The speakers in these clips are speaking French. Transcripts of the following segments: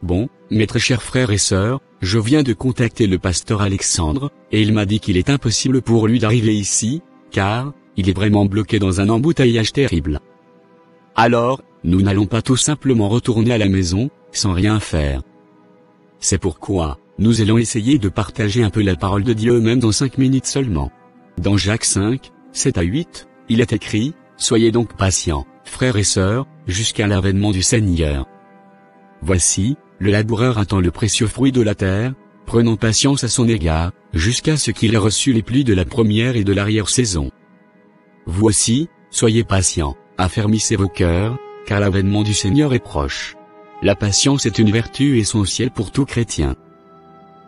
Bon, mes très chers frères et sœurs, je viens de contacter le pasteur Alexandre, et il m'a dit qu'il est impossible pour lui d'arriver ici, car, il est vraiment bloqué dans un embouteillage terrible. Alors, nous n'allons pas tout simplement retourner à la maison, sans rien faire. C'est pourquoi, nous allons essayer de partager un peu la parole de Dieu même dans 5 minutes seulement. Dans Jacques 5, 7 à 8, il est écrit, « Soyez donc patients, frères et sœurs, jusqu'à l'avènement du Seigneur. Voici, le laboureur attend le précieux fruit de la terre, prenant patience à son égard, jusqu'à ce qu'il ait reçu les pluies de la première et de l'arrière-saison. Vous aussi, soyez patients, affermissez vos cœurs, car l'avènement du Seigneur est proche. » La patience est une vertu essentielle pour tout chrétien.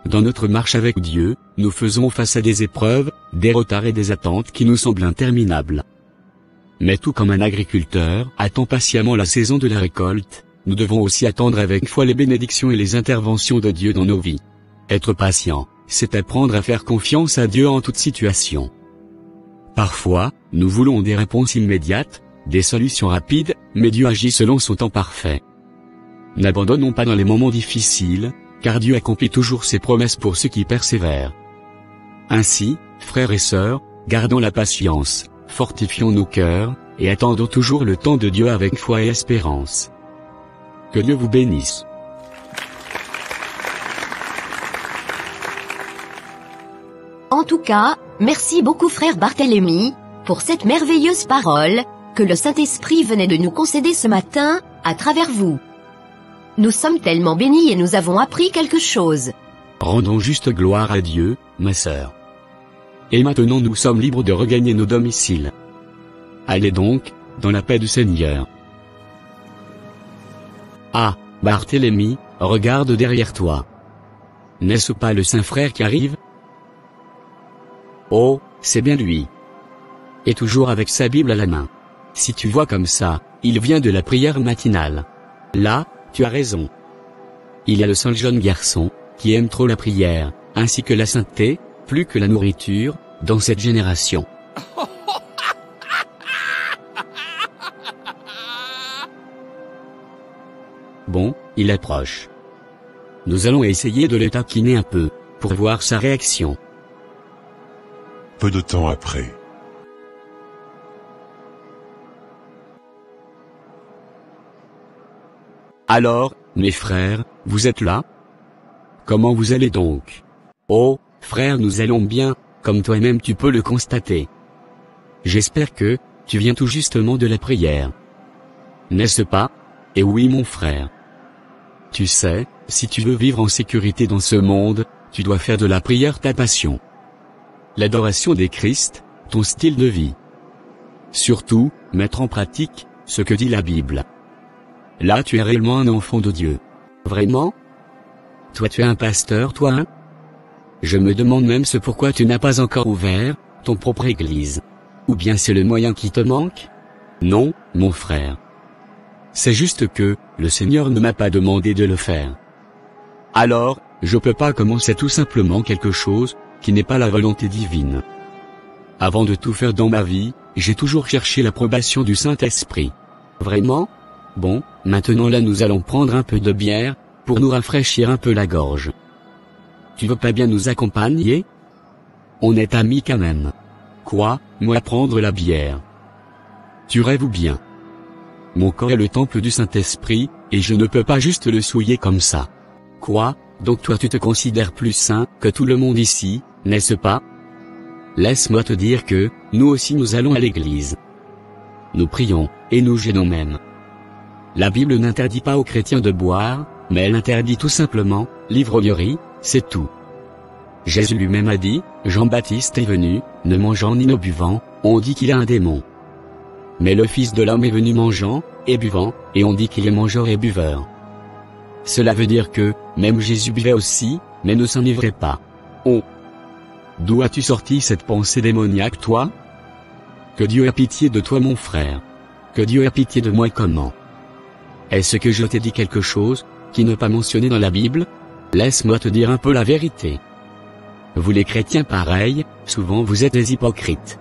Dans notre marche avec Dieu, nous faisons face à des épreuves, des retards et des attentes qui nous semblent interminables. Mais tout comme un agriculteur attend patiemment la saison de la récolte, nous devons aussi attendre avec foi les bénédictions et les interventions de Dieu dans nos vies. Être patient, c'est apprendre à faire confiance à Dieu en toute situation. Parfois, nous voulons des réponses immédiates, des solutions rapides, mais Dieu agit selon son temps parfait. N'abandonnons pas dans les moments difficiles, car Dieu accomplit toujours ses promesses pour ceux qui persévèrent. Ainsi, frères et sœurs, gardons la patience, fortifions nos cœurs, et attendons toujours le temps de Dieu avec foi et espérance. Que Dieu vous bénisse. En tout cas, merci beaucoup frère Barthélemy, pour cette merveilleuse parole, que le Saint-Esprit venait de nous concéder ce matin, à travers vous. Nous sommes tellement bénis et nous avons appris quelque chose. Rendons juste gloire à Dieu, ma sœur. Et maintenant nous sommes libres de regagner nos domiciles. Allez donc, dans la paix du Seigneur. Ah, Barthélemy, regarde derrière toi. N'est-ce pas le Saint-Frère qui arrive? Oh, c'est bien lui. Et toujours avec sa Bible à la main. Si tu vois comme ça, il vient de la prière matinale. Là, tu as raison. Il y a le saint jeune garçon, qui aime trop la prière, ainsi que la sainteté, plus que la nourriture, dans cette génération. Bon, il approche. Nous allons essayer de le taquiner un peu, pour voir sa réaction. Peu de temps après. Alors, mes frères, vous êtes là? Comment vous allez donc? Oh, frère, nous allons bien, comme toi-même tu peux le constater. J'espère que, tu viens tout justement de la prière. N'est-ce pas? Et oui mon frère. Tu sais, si tu veux vivre en sécurité dans ce monde, tu dois faire de la prière ta passion. L'adoration des Christ, ton style de vie. Surtout, mettre en pratique, ce que dit la Bible. Là tu es réellement un enfant de Dieu. Vraiment? Toi tu es un pasteur toi hein? Je me demande même ce pourquoi tu n'as pas encore ouvert, ton propre église. Ou bien c'est le moyen qui te manque? Non, mon frère. C'est juste que, le Seigneur ne m'a pas demandé de le faire. Alors, je peux pas commencer tout simplement quelque chose, qui n'est pas la volonté divine. Avant de tout faire dans ma vie, j'ai toujours cherché l'approbation du Saint-Esprit. Vraiment? Bon, maintenant là nous allons prendre un peu de bière, pour nous rafraîchir un peu la gorge. Tu veux pas bien nous accompagner? On est amis quand même. Quoi, moi prendre la bière? Tu rêves ou bien? Mon corps est le temple du Saint-Esprit, et je ne peux pas juste le souiller comme ça. Quoi, donc toi tu te considères plus saint que tout le monde ici, n'est-ce pas? Laisse-moi te dire que, nous aussi nous allons à l'église. Nous prions, et nous jeûnons même. La Bible n'interdit pas aux chrétiens de boire, mais elle interdit tout simplement, l'ivrognerie, c'est tout. Jésus lui-même a dit, Jean-Baptiste est venu, ne mangeant ni ne buvant, on dit qu'il a un démon. Mais le Fils de l'homme est venu mangeant, et buvant, et on dit qu'il est mangeur et buveur. Cela veut dire que, même Jésus buvait aussi, mais ne s'enivrait pas. D'où as-tu sorti cette pensée démoniaque toi? Que Dieu ait pitié de toi mon frère. Que Dieu ait pitié de moi comment? Est-ce que je t'ai dit quelque chose, qui n'est pas mentionné dans la Bible? Laisse-moi te dire un peu la vérité. Vous les chrétiens pareils, souvent vous êtes des hypocrites.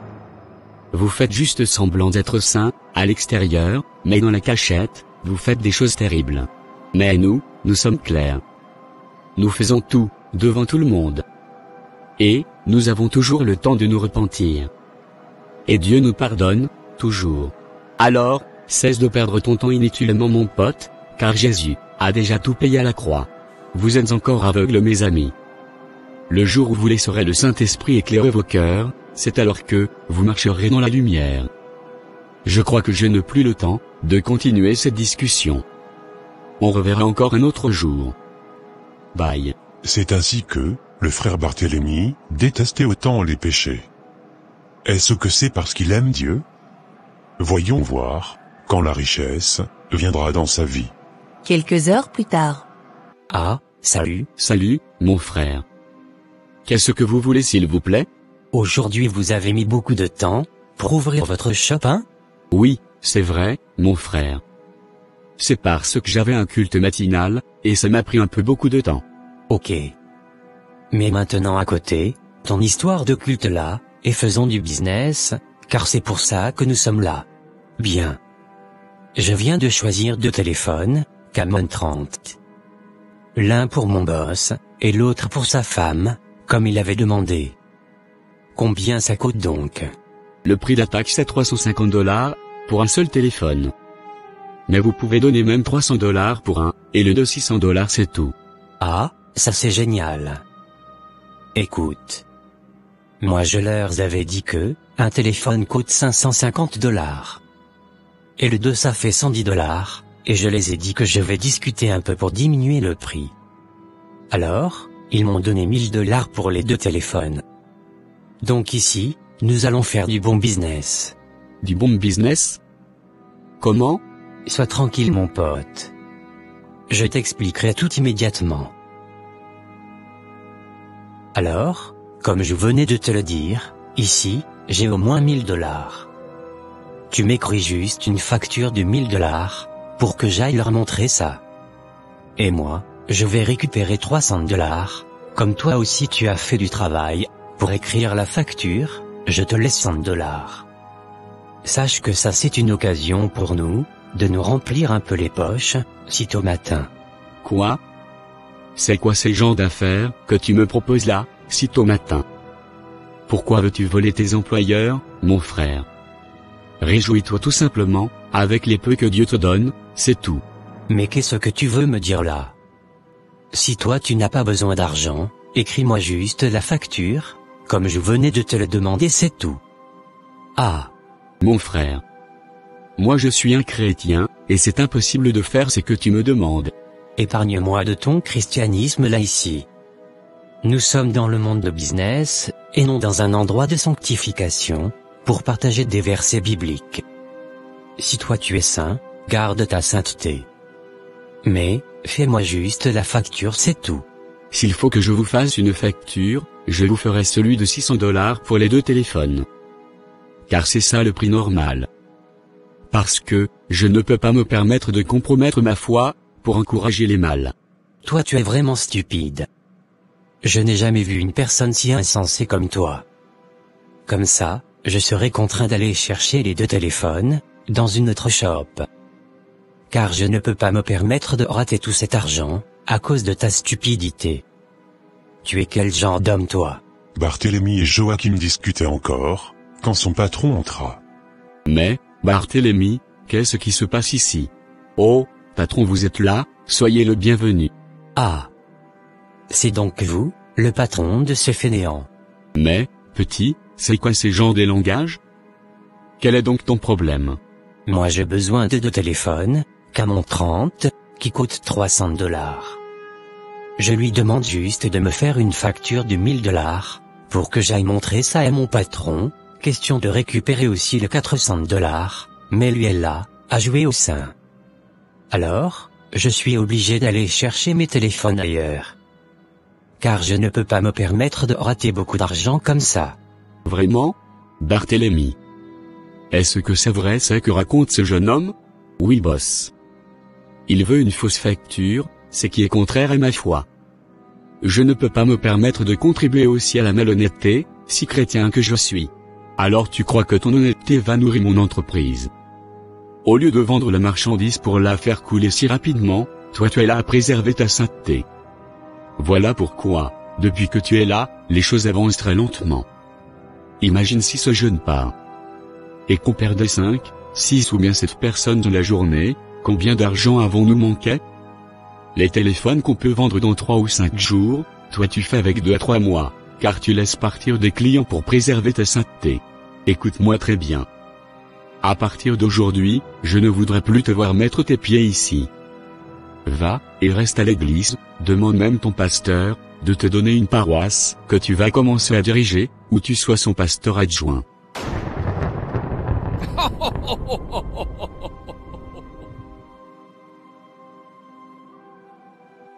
Vous faites juste semblant d'être saints, à l'extérieur, mais dans la cachette, vous faites des choses terribles. Mais nous, nous sommes clairs. Nous faisons tout, devant tout le monde. Et, nous avons toujours le temps de nous repentir. Et Dieu nous pardonne, toujours. Alors, cesse de perdre ton temps inutilement mon pote, car Jésus a déjà tout payé à la croix. Vous êtes encore aveugles mes amis. Le jour où vous laisserez le Saint-Esprit éclairer vos cœurs, c'est alors que vous marcherez dans la lumière. Je crois que je n'ai plus le temps de continuer cette discussion. On reverra encore un autre jour. Bye. C'est ainsi que, le frère Barthélemy, détestait autant les péchés. Est-ce que c'est parce qu'il aime Dieu? Voyons voir, quand la richesse viendra dans sa vie. Quelques heures plus tard. Ah, salut. Salut, mon frère. Qu'est-ce que vous voulez s'il vous plaît? Aujourd'hui vous avez mis beaucoup de temps pour ouvrir votre shop, hein? Oui, c'est vrai, mon frère. C'est parce que j'avais un culte matinal, et ça m'a pris un peu beaucoup de temps. Ok. Mais maintenant à côté, ton histoire de culte là, et faisons du business, car c'est pour ça que nous sommes là. Bien. Je viens de choisir 2 téléphones, Camon 30. L'un pour mon boss, et l'autre pour sa femme, comme il avait demandé. Combien ça coûte donc? Le prix d'attaque c'est $350, pour un seul téléphone. Mais vous pouvez donner même $300 pour un, et le de $600 c'est tout. Ah, ça c'est génial. Écoute. Moi je leur avais dit que, un téléphone coûte $550. Et le 2 ça fait $110, et je les ai dit que je vais discuter un peu pour diminuer le prix. Alors, ils m'ont donné $1000 pour les 2 téléphones. Donc ici, nous allons faire du bon business. Du bon business? Comment? Sois tranquille mon pote. Je t'expliquerai tout immédiatement. Alors, comme je venais de te le dire, ici, j'ai au moins $1000. Tu m'écris juste une facture de $1000, pour que j'aille leur montrer ça. Et moi, je vais récupérer $300, comme toi aussi tu as fait du travail, pour écrire la facture, je te laisse $100. Sache que ça c'est une occasion pour nous, de nous remplir un peu les poches, sitôt matin. Quoi? C'est quoi ces genres d'affaires que tu me proposes là, sitôt matin? Pourquoi veux-tu voler tes employeurs, mon frère? Réjouis-toi tout simplement, avec les peu que Dieu te donne, c'est tout. Mais qu'est-ce que tu veux me dire là? Si toi tu n'as pas besoin d'argent, écris-moi juste la facture, comme je venais de te le demander c'est tout. Ah. Mon frère. Moi je suis un chrétien, et c'est impossible de faire ce que tu me demandes. Épargne-moi de ton christianisme là ici. Nous sommes dans le monde de business, et non dans un endroit de sanctification, pour partager des versets bibliques. Si toi tu es saint, garde ta sainteté. Mais, fais-moi juste la facture c'est tout. S'il faut que je vous fasse une facture, je vous ferai celui de $600 pour les 2 téléphones. Car c'est ça le prix normal. Parce que, je ne peux pas me permettre de compromettre ma foi, pour encourager les mâles. Toi tu es vraiment stupide. Je n'ai jamais vu une personne si insensée comme toi. Comme ça, je serai contraint d'aller chercher les 2 téléphones, dans une autre shop. Car je ne peux pas me permettre de rater tout cet argent, à cause de ta stupidité. Tu es quel genre d'homme toi? Barthélemy et Joachim discutaient encore, quand son patron entra. Mais, Barthélemy, qu'est-ce qui se passe ici? Oh, patron vous êtes là, soyez le bienvenu. Ah. C'est donc vous, le patron de ce fainéant. Mais, petit, c'est quoi ces genres de langage? Quel est donc ton problème? Moi j'ai besoin de 2 téléphones, Camon 30, qui coûtent $300. Je lui demande juste de me faire une facture de $1000, pour que j'aille montrer ça à mon patron, question de récupérer aussi le $400, mais lui est là, à jouer au saint. Alors, je suis obligé d'aller chercher mes téléphones ailleurs. Car je ne peux pas me permettre de rater beaucoup d'argent comme ça. Vraiment? Barthélemy. Est-ce que c'est vrai ce que raconte ce jeune homme? Oui boss. Il veut une fausse facture, ce qui est contraire à ma foi. Je ne peux pas me permettre de contribuer aussi à la malhonnêteté, si chrétien que je suis. Alors tu crois que ton honnêteté va nourrir mon entreprise? Au lieu de vendre la marchandise pour la faire couler si rapidement, toi tu es là à préserver ta sainteté. Voilà pourquoi, depuis que tu es là, les choses avancent très lentement. Imagine si ce jeûne part. Et qu'on perdait 5, 6 ou bien 7 personnes de la journée, combien d'argent avons-nous manqué? Les téléphones qu'on peut vendre dans 3 ou 5 jours, toi tu fais avec 2 à 3 mois, car tu laisses partir des clients pour préserver ta sainteté. Écoute-moi très bien. À partir d'aujourd'hui, je ne voudrais plus te voir mettre tes pieds ici. Va, et reste à l'église, demande même ton pasteur, de te donner une paroisse, que tu vas commencer à diriger, ou tu sois son pasteur adjoint.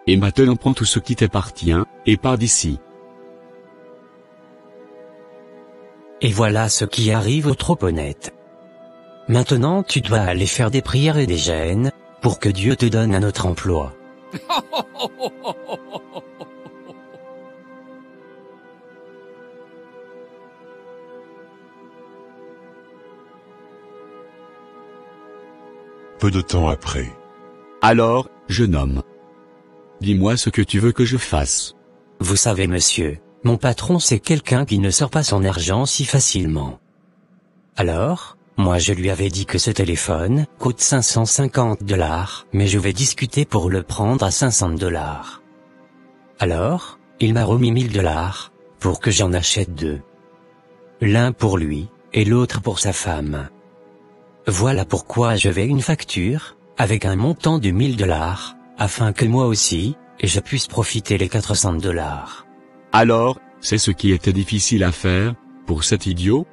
Et maintenant prends tout ce qui t'appartient, et pars d'ici. Et voilà ce qui arrive au trop honnête. Maintenant tu dois aller faire des prières et des jeûnes, pour que Dieu te donne un autre emploi. Peu de temps après. Alors, jeune homme, dis-moi ce que tu veux que je fasse. Vous savez monsieur, mon patron c'est quelqu'un qui ne sort pas son argent si facilement. Alors, moi je lui avais dit que ce téléphone coûte $550, mais je vais discuter pour le prendre à $500. Alors, il m'a remis $1000, pour que j'en achète 2. L'un pour lui, et l'autre pour sa femme. Voilà pourquoi je vais une facture, avec un montant de $1000, afin que moi aussi, je puisse profiter les $400. Alors, c'est ce qui était difficile à faire, pour cet idiot?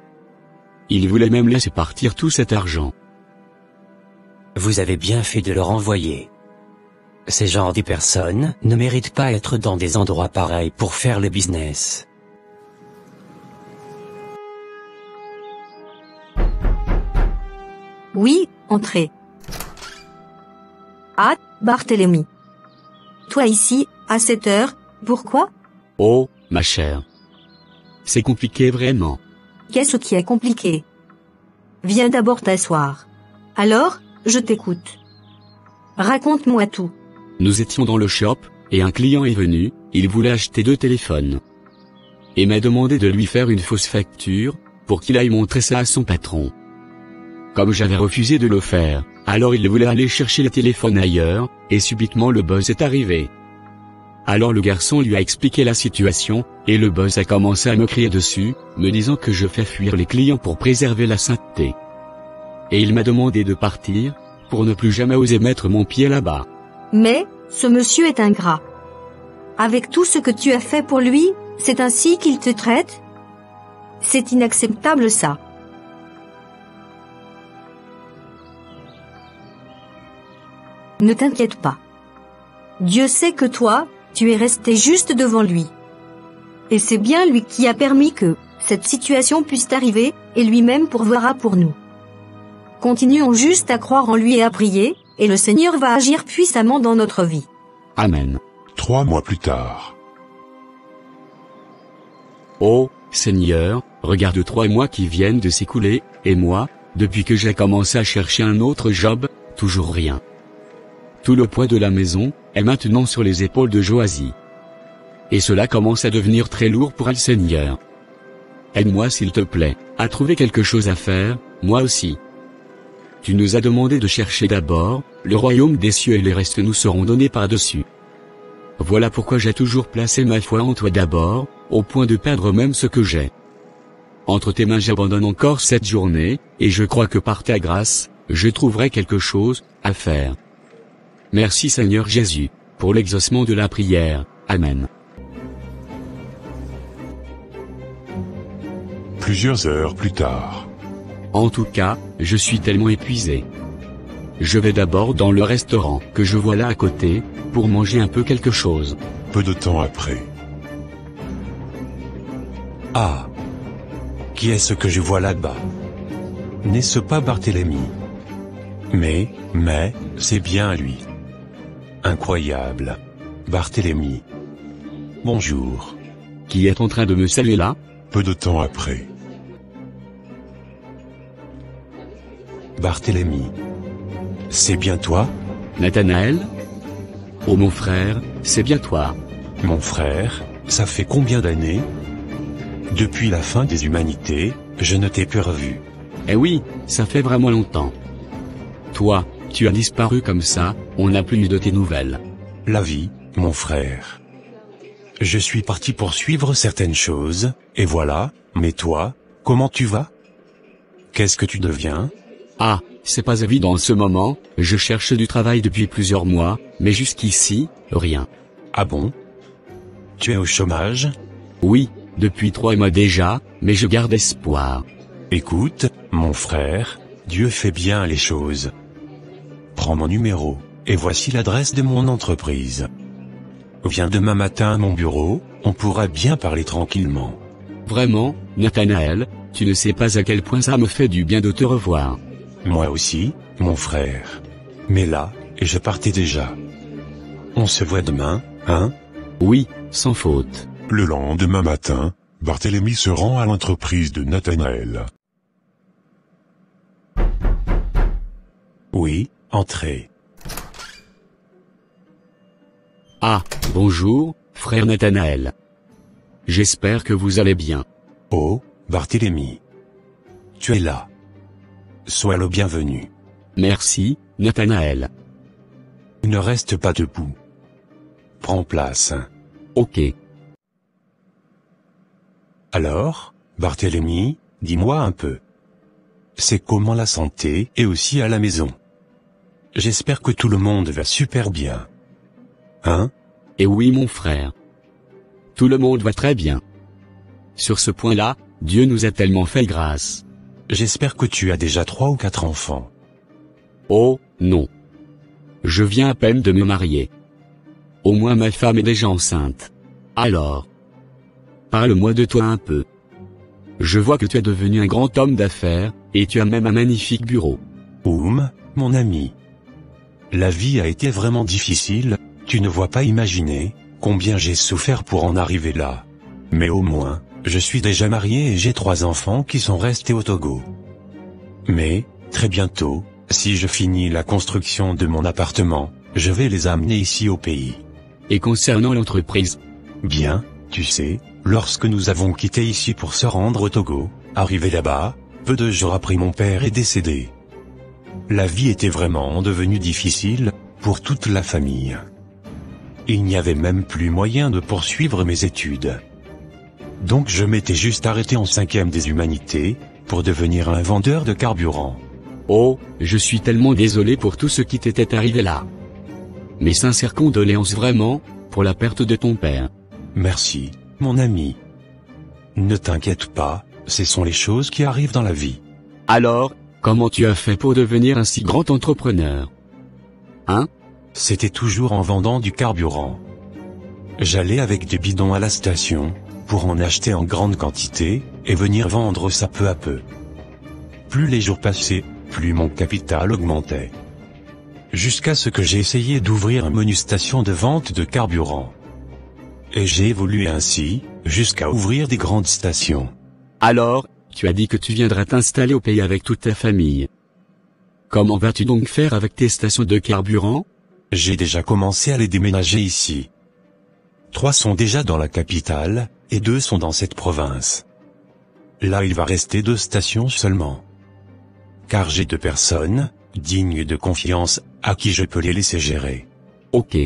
Il voulait même laisser partir tout cet argent. Vous avez bien fait de le renvoyer. Ces genres de personnes ne méritent pas être dans des endroits pareils pour faire le business. Oui, entrez. Ah, Barthélemy. Toi ici, à cette heure, pourquoi? Oh, ma chère. C'est compliqué vraiment. Qu'est-ce qui est compliqué? Viens d'abord t'asseoir. Alors, je t'écoute. Raconte-moi tout. Nous étions dans le shop, et un client est venu, il voulait acheter 2 téléphones. Et m'a demandé de lui faire une fausse facture, pour qu'il aille montrer ça à son patron. Comme j'avais refusé de le faire, alors il voulait aller chercher les téléphones ailleurs, et subitement le boss est arrivé. Alors le garçon lui a expliqué la situation, et le boss a commencé à me crier dessus, me disant que je fais fuir les clients pour préserver la sainteté. Et il m'a demandé de partir, pour ne plus jamais oser mettre mon pied là-bas. Mais, ce monsieur est ingrat. Avec tout ce que tu as fait pour lui, c'est ainsi qu'il te traite? C'est inacceptable ça. Ne t'inquiète pas. Dieu sait que toi, tu es resté juste devant lui. Et c'est bien lui qui a permis que cette situation puisse arriver, et lui-même pourvoira pour nous. Continuons juste à croire en lui et à prier, et le Seigneur va agir puissamment dans notre vie. Amen. 3 mois plus tard. Oh, Seigneur, regarde 3 mois qui viennent de s'écouler, et moi, depuis que j'ai commencé à chercher un autre job, toujours rien. Tout le poids de la maison est maintenant sur les épaules de Joasie. Et cela commence à devenir très lourd pour elle, Seigneur. Aide-moi s'il te plaît, à trouver quelque chose à faire, moi aussi. Tu nous as demandé de chercher d'abord le royaume des cieux et les restes nous seront donnés par-dessus. Voilà pourquoi j'ai toujours placé ma foi en toi d'abord, au point de perdre même ce que j'ai. Entre tes mains j'abandonne encore cette journée, et je crois que par ta grâce, je trouverai quelque chose à faire. Merci Seigneur Jésus, pour l'exaucement de la prière. Amen. Plusieurs heures plus tard. En tout cas, je suis tellement épuisé. Je vais d'abord dans le restaurant que je vois là à côté, pour manger un peu quelque chose. Peu de temps après. Ah! Qui est-ce que je vois là-bas? N'est-ce pas Barthélemy? Mais, c'est bien lui. Incroyable. Barthélemy. Bonjour. Qui est en train de me saluer là? Peu de temps après. Barthélemy. C'est bien toi? Nathanaël? Oh mon frère, c'est bien toi. Mon frère, ça fait combien d'années? Depuis la fin des humanités, je ne t'ai plus revu. Eh oui, ça fait vraiment longtemps. Toi, tu as disparu comme ça, on n'a plus eu de tes nouvelles. La vie, mon frère. Je suis parti pour suivre certaines choses, et voilà, mais toi, comment tu vas? Qu'est-ce que tu deviens? Ah, c'est pas évident en ce moment, je cherche du travail depuis plusieurs mois, mais jusqu'ici, rien. Ah bon? Tu es au chômage? Oui, depuis 3 mois déjà, mais je garde espoir. Écoute, mon frère, Dieu fait bien les choses. Prends mon numéro, et voici l'adresse de mon entreprise. Viens demain matin à mon bureau, on pourra bien parler tranquillement. Vraiment, Nathanaël, tu ne sais pas à quel point ça me fait du bien de te revoir. Moi aussi, mon frère. Mais là, et je partais déjà. On se voit demain, hein? Oui, sans faute. Le lendemain matin, Barthélemy se rend à l'entreprise de Nathanaël. Oui, entrez. Ah, bonjour, frère Nathanaël. J'espère que vous allez bien. Oh, Barthélemy. Tu es là. Sois le bienvenu. Merci, Nathanaël. Ne reste pas debout. Prends place. Ok. Alors, Barthélemy, dis-moi un peu. C'est comment la santé et aussi à la maison? J'espère que tout le monde va super bien. Hein? Et oui mon frère. Tout le monde va très bien. Sur ce point-là, Dieu nous a tellement fait grâce. J'espère que tu as déjà 3 ou 4 enfants. Oh, non. Je viens à peine de me marier. Au moins ma femme est déjà enceinte. Alors. Parle-moi de toi un peu. Je vois que tu es devenu un grand homme d'affaires, et tu as même un magnifique bureau. Oum, mon ami. La vie a été vraiment difficile, tu ne vois pas imaginer combien j'ai souffert pour en arriver là. Mais au moins, je suis déjà marié et j'ai 3 enfants qui sont restés au Togo. Mais, très bientôt, si je finis la construction de mon appartement, je vais les amener ici au pays. Et concernant l'entreprise? Bien, tu sais, lorsque nous avons quitté ici pour se rendre au Togo, arrivé là-bas, peu de jours après mon père est décédé. La vie était vraiment devenue difficile, pour toute la famille. Il n'y avait même plus moyen de poursuivre mes études. Donc je m'étais juste arrêté en 5e des humanités, pour devenir un vendeur de carburant. Oh, je suis tellement désolé pour tout ce qui t'était arrivé là. Mes sincères condoléances vraiment, pour la perte de ton père. Merci, mon ami. Ne t'inquiète pas, ce sont les choses qui arrivent dans la vie. Alors, comment tu as fait pour devenir un si grand entrepreneur? Hein? C'était toujours en vendant du carburant. J'allais avec des bidons à la station, pour en acheter en grande quantité, et venir vendre ça peu à peu. Plus les jours passaient, plus mon capital augmentait. Jusqu'à ce que j'ai essayé d'ouvrir une menu station de vente de carburant. Et j'ai évolué ainsi, jusqu'à ouvrir des grandes stations. Alors, tu as dit que tu viendrais t'installer au pays avec toute ta famille. Comment vas-tu donc faire avec tes stations de carburant? J'ai déjà commencé à les déménager ici. 3 sont déjà dans la capitale, et 2 sont dans cette province. Là il va rester 2 stations seulement. Car j'ai 2 personnes, dignes de confiance, à qui je peux les laisser gérer. Ok.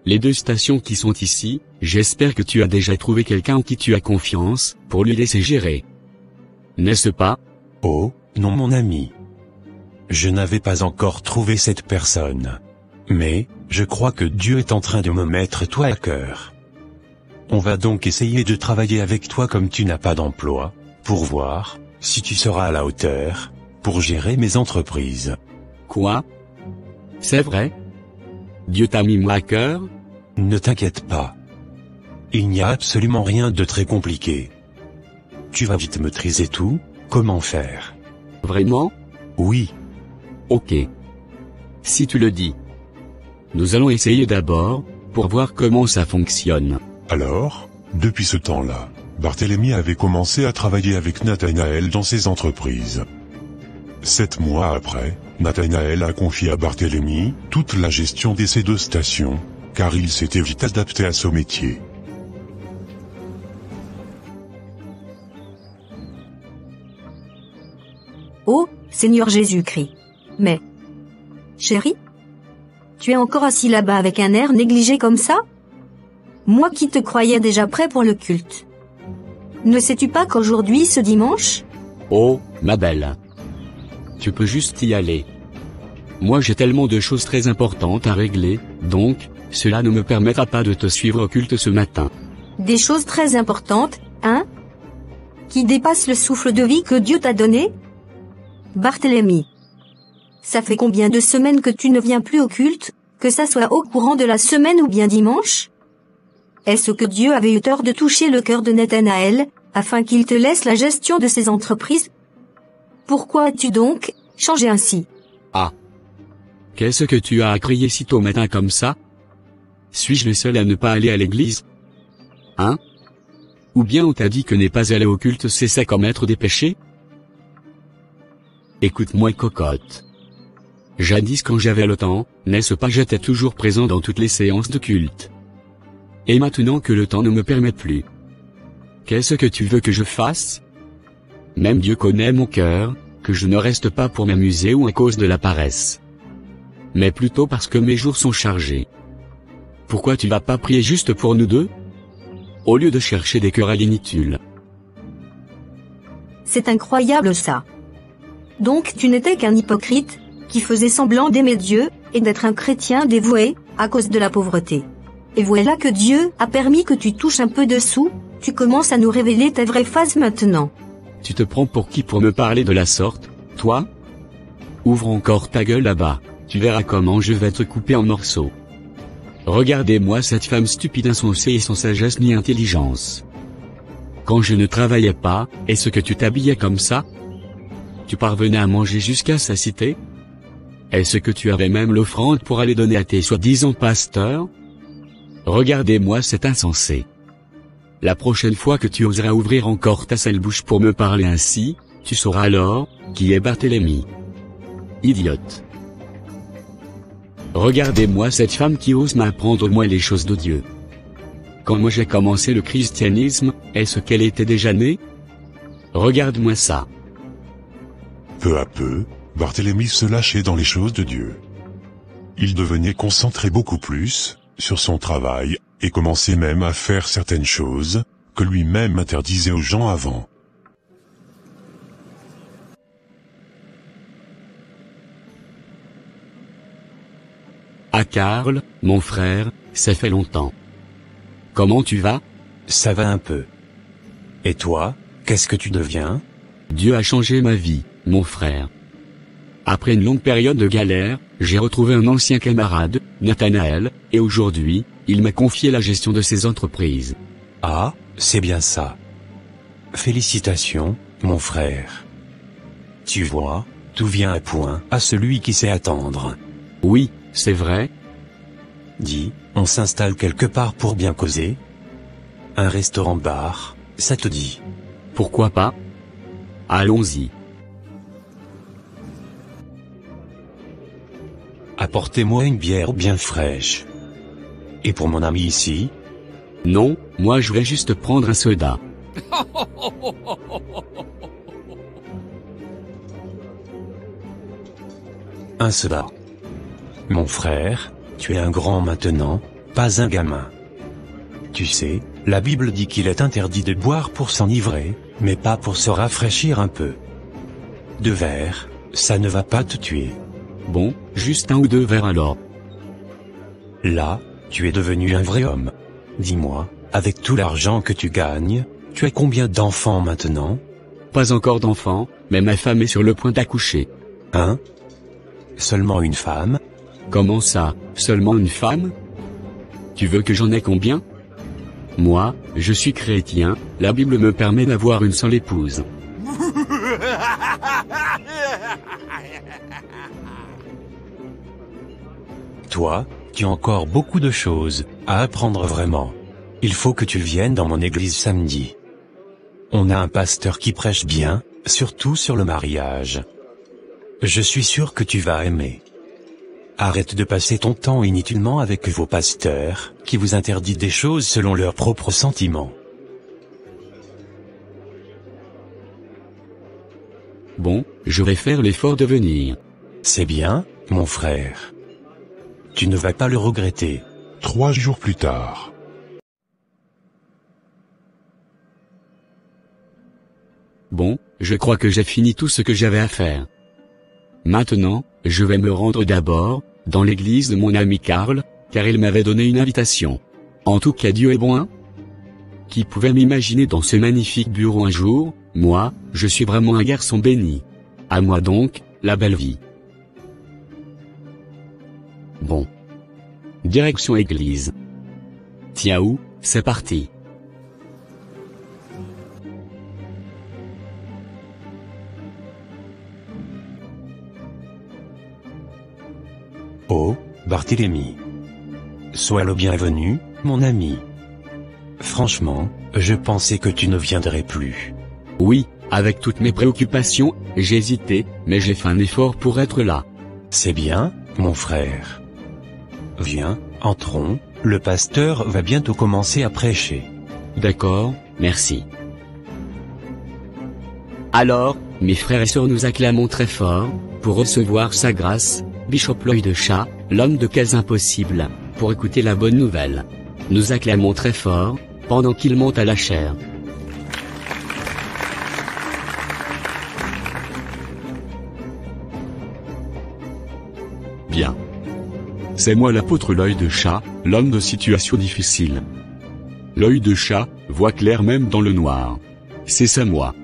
Les 2 stations qui sont ici, j'espère que tu as déjà trouvé quelqu'un en qui tu as confiance, pour lui laisser gérer. N'est-ce pas? Oh, non mon ami. Je n'avais pas encore trouvé cette personne. Mais, je crois que Dieu est en train de me mettre toi à cœur. On va donc essayer de travailler avec toi comme tu n'as pas d'emploi, pour voir si tu seras à la hauteur, pour gérer mes entreprises. Quoi? C'est vrai? Dieu t'a mis moi à cœur? Ne t'inquiète pas. Il n'y a absolument rien de très compliqué. Tu vas vite maîtriser tout, comment faire. Vraiment? Oui. Ok. Si tu le dis. Nous allons essayer d'abord, pour voir comment ça fonctionne. Alors, depuis ce temps-là, Barthélemy avait commencé à travailler avec Nathanaël dans ses entreprises. 7 mois après, Nathanaël a confié à Barthélemy toute la gestion de ces 2 stations, car il s'était vite adapté à ce métier. Oh, Seigneur Jésus-Christ. Mais, chérie, tu es encore assis là-bas avec un air négligé comme ça? Moi qui te croyais déjà prêt pour le culte. Ne sais-tu pas qu'aujourd'hui, ce dimanche? Oh, ma belle. Tu peux juste y aller. Moi j'ai tellement de choses très importantes à régler, donc, cela ne me permettra pas de te suivre au culte ce matin. Des choses très importantes, hein? Qui dépassent le souffle de vie que Dieu t'a donné? Barthélemy. Ça fait combien de semaines que tu ne viens plus au culte, que ça soit au courant de la semaine ou bien dimanche? Est-ce que Dieu avait eu tort de toucher le cœur de Nathanaël, afin qu'il te laisse la gestion de ses entreprises? Pourquoi as-tu donc changé ainsi? Ah. Qu'est-ce que tu as à crier si tôt matin comme ça? Suis-je le seul à ne pas aller à l'église? Hein? Ou bien on t'a dit que n'est pas aller au culte c'est ça commettre des péchés? Écoute-moi cocotte. Jadis quand j'avais le temps, n'est-ce pas j'étais toujours présent dans toutes les séances de culte. Et maintenant que le temps ne me permet plus. Qu'est-ce que tu veux que je fasse? Même Dieu connaît mon cœur, que je ne reste pas pour m'amuser ou à cause de la paresse. Mais plutôt parce que mes jours sont chargés. Pourquoi tu vas pas prier juste pour nous 2? Au lieu de chercher des querelles inutiles. C'est incroyable ça. Donc tu n'étais qu'un hypocrite, qui faisait semblant d'aimer Dieu, et d'être un chrétien dévoué, à cause de la pauvreté. Et voilà que Dieu a permis que tu touches un peu de sous, tu commences à nous révéler ta vraie face maintenant. Tu te prends pour qui pour me parler de la sorte, toi? Ouvre encore ta gueule là-bas, tu verras comment je vais te couper en morceaux. Regardez-moi cette femme stupide insensée et sans sagesse ni intelligence. Quand je ne travaillais pas, est-ce que tu t'habillais comme ça? Tu parvenais à manger jusqu'à satiété? Est-ce que tu avais même l'offrande pour aller donner à tes soi-disant pasteurs? Regardez-moi cet insensé. La prochaine fois que tu oseras ouvrir encore ta sale bouche pour me parler ainsi, tu sauras alors qui est Barthélemy. Idiote. Regardez-moi cette femme qui ose m'apprendre moi les choses de Dieu. Quand moi j'ai commencé le christianisme, est-ce qu'elle était déjà née? Regarde-moi ça. Peu à peu, Barthélemy se lâchait dans les choses de Dieu. Il devenait concentré beaucoup plus sur son travail, et commençait même à faire certaines choses que lui-même interdisait aux gens avant. Ah Karl, mon frère, ça fait longtemps. Comment tu vas? Ça va un peu. Et toi, qu'est-ce que tu deviens? Dieu a changé ma vie, mon frère. Après une longue période de galère, j'ai retrouvé un ancien camarade, Nathanaël, et aujourd'hui, il m'a confié la gestion de ses entreprises. Ah, c'est bien ça. Félicitations, mon frère. Tu vois, tout vient à point à celui qui sait attendre. Oui, c'est vrai. Dis, on s'installe quelque part pour bien causer? Un restaurant-bar, ça te dit? Pourquoi pas? Allons-y. Apportez-moi une bière bien fraîche. Et pour mon ami ici? Non, moi je vais juste prendre un soda. Un soda. Mon frère, tu es un grand maintenant, pas un gamin. Tu sais, la Bible dit qu'il est interdit de boire pour s'enivrer, mais pas pour se rafraîchir un peu. 2 verres, ça ne va pas te tuer. Bon, juste 1 ou 2 verres alors. Là, tu es devenu un vrai homme. Dis-moi, avec tout l'argent que tu gagnes, tu as combien d'enfants maintenant? Pas encore d'enfant, mais ma femme est sur le point d'accoucher. Hein? Seulement une femme? Comment ça, seulement une femme? Tu veux que j'en ai combien? Moi, je suis chrétien, la Bible me permet d'avoir une seule épouse. Toi, tu as encore beaucoup de choses à apprendre vraiment. Il faut que tu viennes dans mon église samedi. On a un pasteur qui prêche bien, surtout sur le mariage. Je suis sûr que tu vas aimer. Arrête de passer ton temps inutilement avec vos pasteurs, qui vous interdisent des choses selon leurs propres sentiments. Bon, je vais faire l'effort de venir. C'est bien, mon frère. Tu ne vas pas le regretter. 3 jours plus tard. Bon, je crois que j'ai fini tout ce que j'avais à faire. Maintenant, je vais me rendre d'abord, dans l'église de mon ami Karl, car il m'avait donné une invitation. En tout cas, Dieu est bon, hein? Qui pouvait m'imaginer dans ce magnifique bureau un jour? Moi, je suis vraiment un garçon béni. À moi donc, la belle vie. Bon. Direction église. Tiaou, c'est parti. Oh, Barthélemy. Sois le bienvenu, mon ami. Franchement, je pensais que tu ne viendrais plus. Oui, avec toutes mes préoccupations, j'ai hésité, mais j'ai fait un effort pour être là. C'est bien, mon frère. Viens, entrons, le pasteur va bientôt commencer à prêcher. D'accord, merci. Alors, mes frères et sœurs, nous acclamons très fort, pour recevoir sa grâce, Bishop l'œil de chat, l'homme de cas impossibles, pour écouter la bonne nouvelle. Nous acclamons très fort, pendant qu'il monte à la chaire. Bien. C'est moi l'apôtre l'œil de chat, l'homme de situation difficile. L'œil de chat, voit clair même dans le noir. C'est ça moi.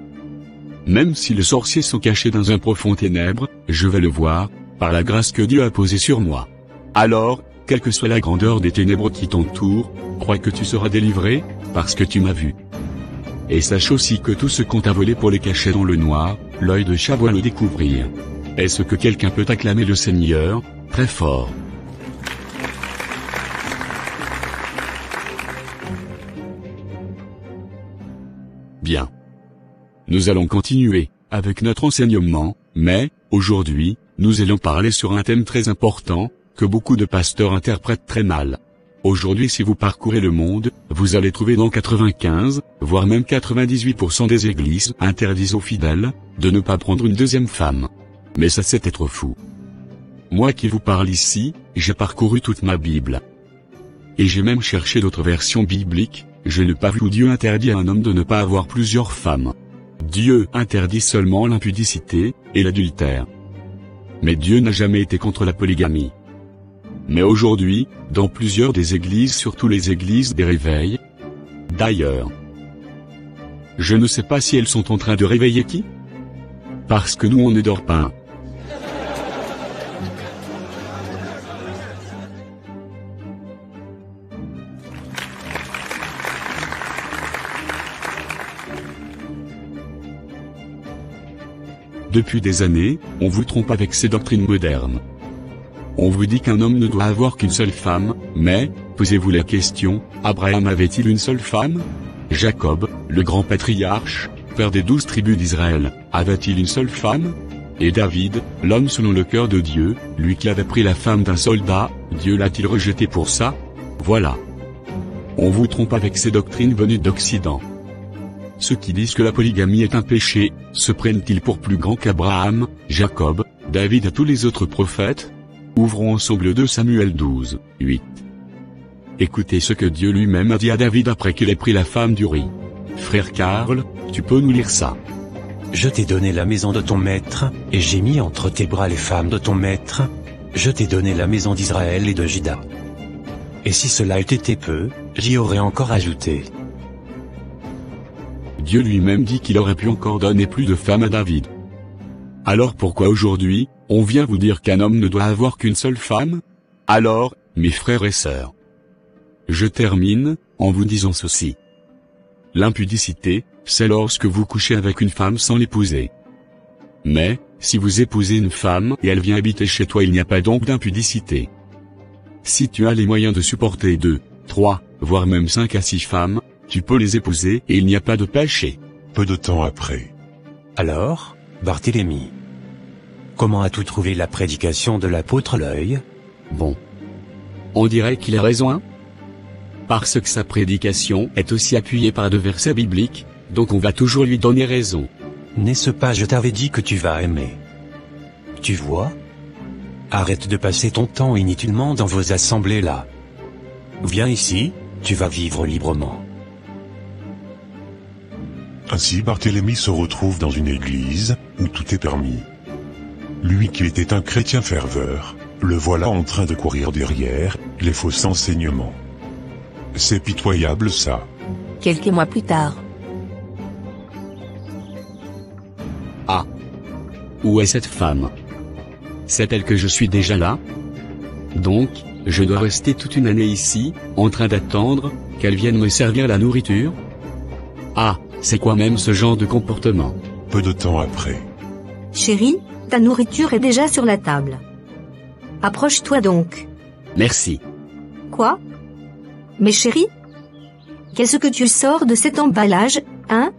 Même si les sorciers sont cachés dans un profond ténèbre, je vais le voir, par la grâce que Dieu a posée sur moi. Alors, quelle que soit la grandeur des ténèbres qui t'entourent, crois que tu seras délivré, parce que tu m'as vu. Et sache aussi que tout ce qu'on t'a volé pour les cacher dans le noir, l'œil de chat va le découvrir. Est-ce que quelqu'un peut acclamer le Seigneur, très fort? Bien. Nous allons continuer, avec notre enseignement, mais, aujourd'hui, nous allons parler sur un thème très important, que beaucoup de pasteurs interprètent très mal. Aujourd'hui, si vous parcourez le monde, vous allez trouver dans 95, voire même 98% des églises interdisent aux fidèles, de ne pas prendre une deuxième femme. Mais ça c'est être fou. Moi qui vous parle ici, j'ai parcouru toute ma Bible. Et j'ai même cherché d'autres versions bibliques, je n'ai pas vu où Dieu interdit à un homme de ne pas avoir plusieurs femmes. Dieu interdit seulement l'impudicité, et l'adultère. Mais Dieu n'a jamais été contre la polygamie. Mais aujourd'hui, dans plusieurs des églises, surtout les églises des réveils, d'ailleurs, je ne sais pas si elles sont en train de réveiller qui? Parce que nous on ne dort pas. Depuis des années, on vous trompe avec ces doctrines modernes. On vous dit qu'un homme ne doit avoir qu'une seule femme, mais, posez-vous la question, Abraham avait-il une seule femme? Jacob, le grand patriarche, père des 12 tribus d'Israël, avait-il une seule femme? Et David, l'homme selon le cœur de Dieu, lui qui avait pris la femme d'un soldat, Dieu l'a-t-il rejeté pour ça? Voilà. On vous trompe avec ces doctrines venues d'Occident. Ceux qui disent que la polygamie est un péché, se prennent-ils pour plus grands qu'Abraham, Jacob, David et tous les autres prophètes? Ouvrons ensemble 2 Samuel 12, 8. Écoutez ce que Dieu lui-même a dit à David après qu'il ait pris la femme d'Uri. Frère Karl, tu peux nous lire ça? Je t'ai donné la maison de ton maître, et j'ai mis entre tes bras les femmes de ton maître. Je t'ai donné la maison d'Israël et de Juda. Et si cela eût été peu, j'y aurais encore ajouté. Dieu lui-même dit qu'il aurait pu encore donner plus de femmes à David. Alors pourquoi aujourd'hui, on vient vous dire qu'un homme ne doit avoir qu'une seule femme? Alors, mes frères et sœurs, je termine, en vous disant ceci. L'impudicité, c'est lorsque vous couchez avec une femme sans l'épouser. Mais, si vous épousez une femme et elle vient habiter chez toi, il n'y a pas donc d'impudicité. Si tu as les moyens de supporter 2, 3, voire même 5 à 6 femmes, tu peux les épouser et il n'y a pas de péché. Peu de temps après. Alors, Barthélemy, Comment as-tu trouvé la prédication de l'apôtre L'Œil? Bon. On dirait qu'il a raison, hein? Parce que sa prédication est aussi appuyée par de versets bibliques, donc on va toujours lui donner raison. N'est-ce pas, je t'avais dit que tu vas aimer. Tu vois? Arrête de passer ton temps inutilement dans vos assemblées là. Viens ici, tu vas vivre librement. Ainsi Barthélemy se retrouve dans une église, où tout est permis. Lui qui était un chrétien ferveur, le voilà en train de courir derrière les faux enseignements. C'est pitoyable ça. Quelques mois plus tard. Ah. Où est cette femme? C'est elle que je suis déjà là? Donc, je dois rester toute une année ici, en train d'attendre qu'elle vienne me servir la nourriture? Ah, c'est quoi même ce genre de comportement? Peu de temps après. Chérie, ta nourriture est déjà sur la table. Approche-toi donc. Merci. Quoi? Mais chérie? Qu'est-ce que tu sors de cet emballage, hein?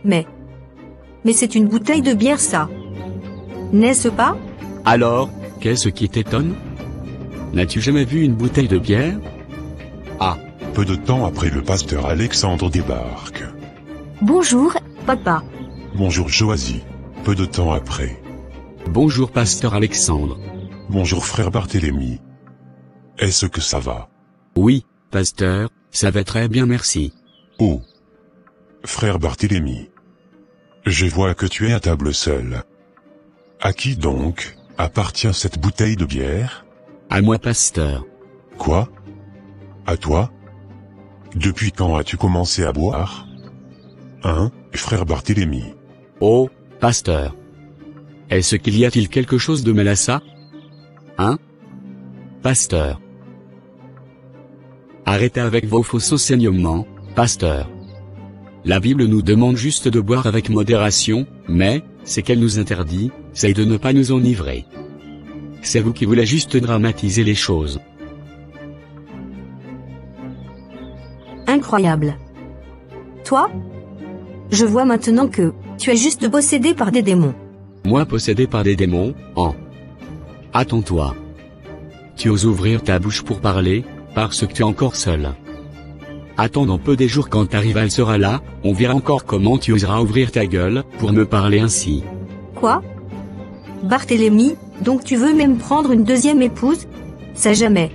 Mais c'est une bouteille de bière ça. N'est-ce pas? Alors, qu'est-ce qui t'étonne? N'as-tu jamais vu une bouteille de bière? Ah. Peu de temps après, le pasteur Alexandre débarque. Bonjour, papa. Bonjour Joasie. Peu de temps après. Bonjour pasteur Alexandre. Bonjour frère Barthélemy. Est-ce que ça va? Oui, pasteur, ça va très bien merci. Oh. Frère Barthélemy. Je vois que tu es à table seul. À qui donc appartient cette bouteille de bière? À moi pasteur. Quoi? À toi? Depuis quand as-tu commencé à boire? Hein, frère Barthélemy? Oh, pasteur. Est-ce qu'il y a-t-il quelque chose de mal à ça? Hein? Pasteur. Arrêtez avec vos faux enseignements, pasteur. La Bible nous demande juste de boire avec modération, mais, ce qu'elle nous interdit, c'est de ne pas nous enivrer. C'est vous qui voulez juste dramatiser les choses. Incroyable. Toi? Je vois maintenant que tu es juste possédé par des démons. Moi possédé par des démons, Attends-toi. Tu oses ouvrir ta bouche pour parler, parce que tu es encore seul. Attends dans peu des jours quand ta rivale sera là, on verra encore comment tu oseras ouvrir ta gueule, pour me parler ainsi. Quoi? Barthélemy, donc tu veux même prendre une deuxième épouse? Ça jamais.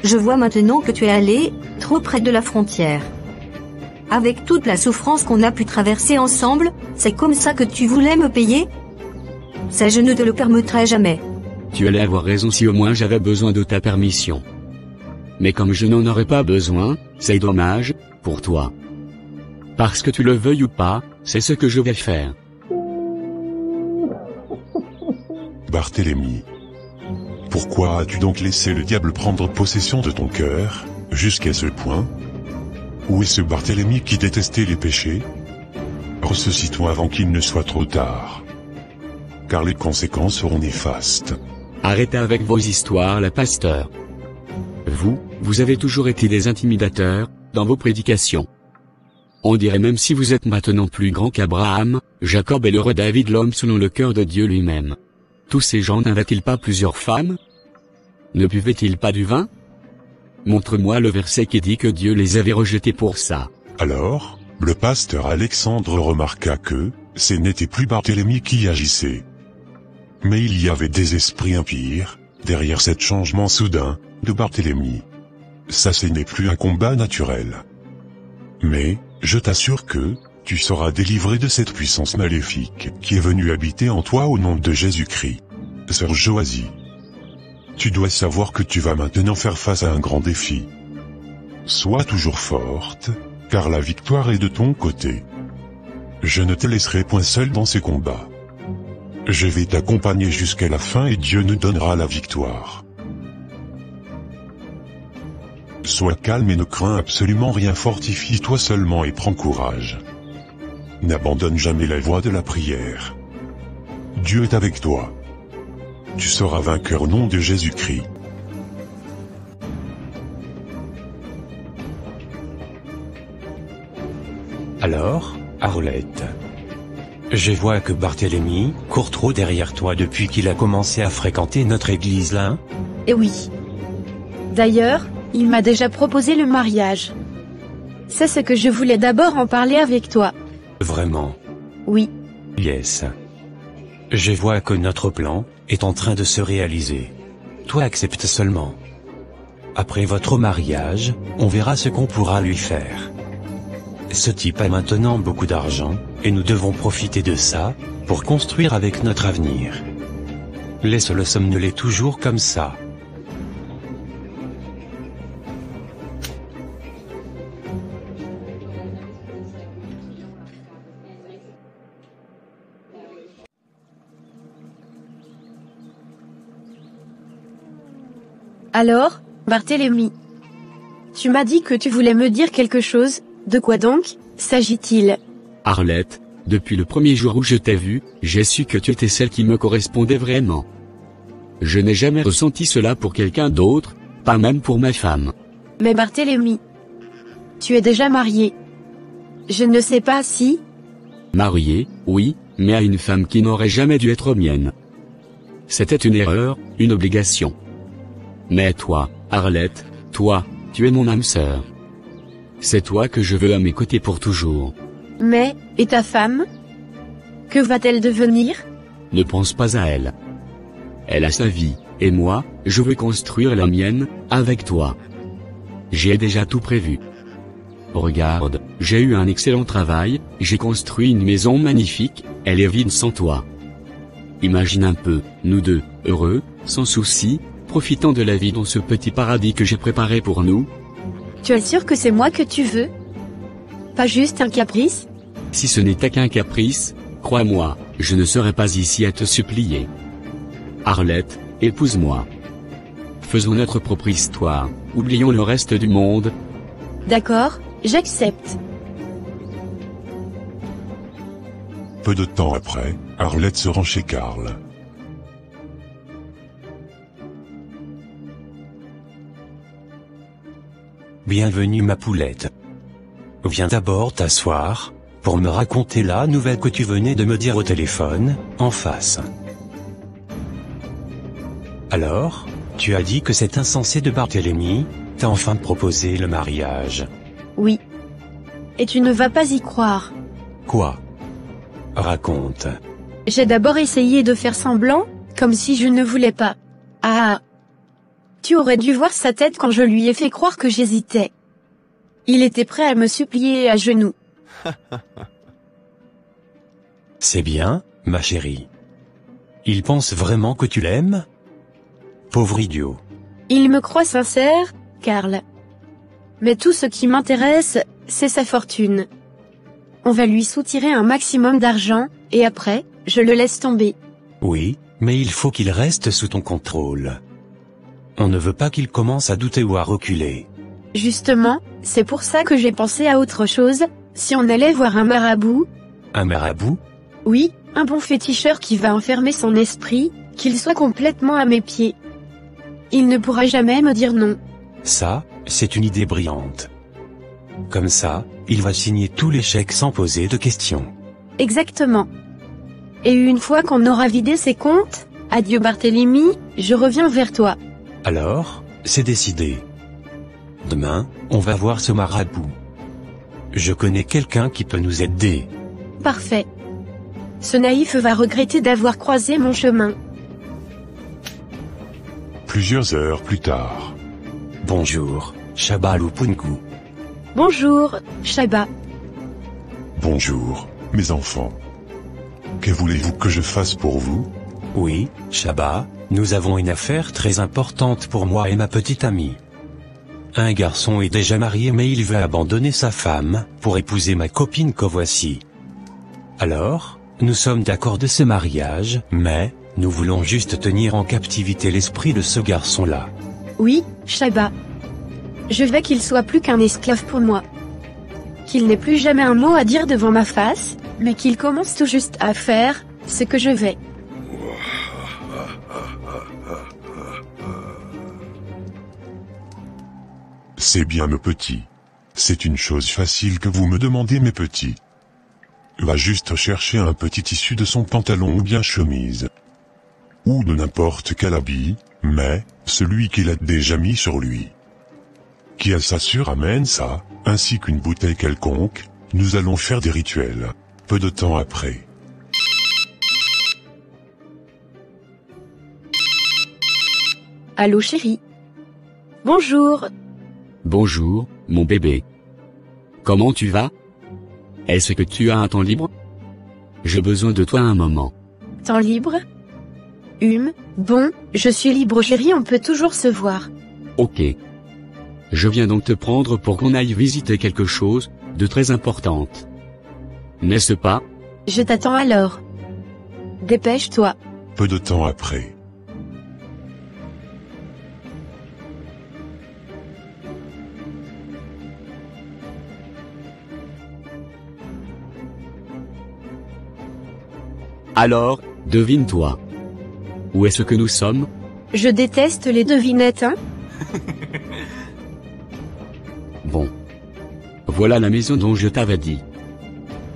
Je vois maintenant que tu es allé, trop près de la frontière. Avec toute la souffrance qu'on a pu traverser ensemble, c'est comme ça que tu voulais me payer? Ça je ne te le permettrai jamais. Tu allais avoir raison si au moins j'avais besoin de ta permission. Mais comme je n'en aurais pas besoin, c'est dommage, pour toi. Parce que tu le veuilles ou pas, c'est ce que je vais faire. Barthélemy. Pourquoi as-tu donc laissé le diable prendre possession de ton cœur, jusqu'à ce point? Où est ce Barthélemy qui détestait les péchés? Ressuscitons avant qu'il ne soit trop tard. Car les conséquences seront néfastes. Arrêtez avec vos histoires, la pasteur. Vous avez toujours été des intimidateurs, dans vos prédications. On dirait même si vous êtes maintenant plus grand qu'Abraham, Jacob et le roi David, l'homme selon le cœur de Dieu lui-même. Tous ces gens n'avaient-ils pas plusieurs femmes? Ne buvaient-ils pas du vin? Montre-moi le verset qui dit que Dieu les avait rejetés pour ça. Alors, le pasteur Alexandre remarqua que, ce n'était plus Barthélemy qui agissait. Mais il y avait des esprits impurs, derrière cet changement soudain, de Barthélemy. Ça ce n'est plus un combat naturel. Mais, je t'assure que, tu seras délivré de cette puissance maléfique, qui est venue habiter en toi au nom de Jésus-Christ. Sœur Joasie. Tu dois savoir que tu vas maintenant faire face à un grand défi. Sois toujours forte, car la victoire est de ton côté. Je ne te laisserai point seul dans ces combats. Je vais t'accompagner jusqu'à la fin et Dieu nous donnera la victoire. Sois calme et ne crains absolument rien, fortifie-toi seulement et prends courage. N'abandonne jamais la voie de la prière. Dieu est avec toi. Tu seras vainqueur au nom de Jésus-Christ. Alors, Arlette, Je vois que Barthélemy court trop derrière toi depuis qu'il a commencé à fréquenter notre église là. Et oui. D'ailleurs, il m'a déjà proposé le mariage. C'est ce que je voulais d'abord en parler avec toi. Vraiment? Oui. Yes. Je vois que notre plan est en train de se réaliser. Toi accepte seulement. Après votre mariage, on verra ce qu'on pourra lui faire. Ce type a maintenant beaucoup d'argent, et nous devons profiter de ça, pour construire avec notre avenir. Laisse-le somnoler toujours comme ça. Alors, Barthélemy, tu m'as dit que tu voulais me dire quelque chose, de quoi donc, s'agit-il? Arlette, depuis le premier jour où je t'ai vue, j'ai su que tu étais celle qui me correspondait vraiment. Je n'ai jamais ressenti cela pour quelqu'un d'autre, pas même pour ma femme. Mais Barthélemy, tu es déjà marié. Je ne sais pas si... Marié, oui, mais à une femme qui n'aurait jamais dû être mienne. C'était une erreur, une obligation. Mais toi, Arlette, toi, tu es mon âme sœur. C'est toi que je veux à mes côtés pour toujours. Mais, et ta femme? Que va-t-elle devenir? Ne pense pas à elle. Elle a sa vie, et moi, je veux construire la mienne, avec toi. J'ai déjà tout prévu. Regarde, j'ai eu un excellent travail, j'ai construit une maison magnifique, elle est vide sans toi. Imagine un peu, nous deux, heureux, sans souci, profitant de la vie dans ce petit paradis que j'ai préparé pour nous. Tu es sûr que c'est moi que tu veux? Pas juste un caprice? Si ce n'était qu'un caprice, crois-moi, je ne serais pas ici à te supplier. Arlette, épouse-moi. Faisons notre propre histoire, oublions le reste du monde. D'accord, j'accepte. Peu de temps après, Arlette se rend chez Karl. Bienvenue ma poulette. Viens d'abord t'asseoir, pour me raconter la nouvelle que tu venais de me dire au téléphone, en face. Alors, tu as dit que cet insensé de Barthélemy t'a enfin proposé le mariage. Oui. Et tu ne vas pas y croire. Quoi? Raconte. J'ai d'abord essayé de faire semblant, comme si je ne voulais pas. Ah! Tu aurais dû voir sa tête quand je lui ai fait croire que j'hésitais. Il était prêt à me supplier à genoux. C'est bien, ma chérie. Il pense vraiment que tu l'aimes? Pauvre idiot. Il me croit sincère, Karl. Mais tout ce qui m'intéresse, c'est sa fortune. On va lui soutirer un maximum d'argent, et après, je le laisse tomber. Oui, mais il faut qu'il reste sous ton contrôle. On ne veut pas qu'il commence à douter ou à reculer. Justement, c'est pour ça que j'ai pensé à autre chose, si on allait voir un marabout. Un marabout? Oui, un bon féticheur qui va enfermer son esprit, qu'il soit complètement à mes pieds. Il ne pourra jamais me dire non. Ça, c'est une idée brillante. Comme ça, il va signer tous les chèques sans poser de questions. Exactement. Et une fois qu'on aura vidé ses comptes, adieu Barthélemy, je reviens vers toi. Alors, c'est décidé. Demain, on va voir ce marabout. Je connais quelqu'un qui peut nous aider. Parfait. Ce naïf va regretter d'avoir croisé mon chemin. Plusieurs heures plus tard. Bonjour, Shaba Lupunku. Bonjour, Shaba. Bonjour, mes enfants. Que voulez-vous que je fasse pour vous? Oui, Shaba, nous avons une affaire très importante pour moi et ma petite amie. Un garçon est déjà marié mais il veut abandonner sa femme, pour épouser ma copine que voici. Alors, nous sommes d'accord de ce mariage, mais, nous voulons juste tenir en captivité l'esprit de ce garçon-là. Oui, Shaba. Je veux qu'il soit plus qu'un esclave pour moi. Qu'il n'ait plus jamais un mot à dire devant ma face, mais qu'il commence tout juste à faire ce que je vais. C'est bien mes petits. C'est une chose facile que vous me demandez mes petits. va juste chercher un petit tissu de son pantalon ou bien chemise. Ou de n'importe quel habit, mais celui qu'il a déjà mis sur lui. Qui a ça sur amène ça, ainsi qu'une bouteille quelconque, nous allons faire des rituels. Peu de temps après. Allô chérie. Bonjour. Bonjour, mon bébé. Comment tu vas? Est-ce que tu as un temps libre? J'ai besoin de toi un moment. Temps libre? Bon, je suis libre chérie, on peut toujours se voir. Ok. Je viens donc te prendre pour qu'on aille visiter quelque chose de très importante. N'est-ce pas? Je t'attends alors. Dépêche-toi. Peu de temps après. Alors, devine-toi. Où est-ce que nous sommes? Je déteste les devinettes, hein? Bon. Voilà la maison dont je t'avais dit.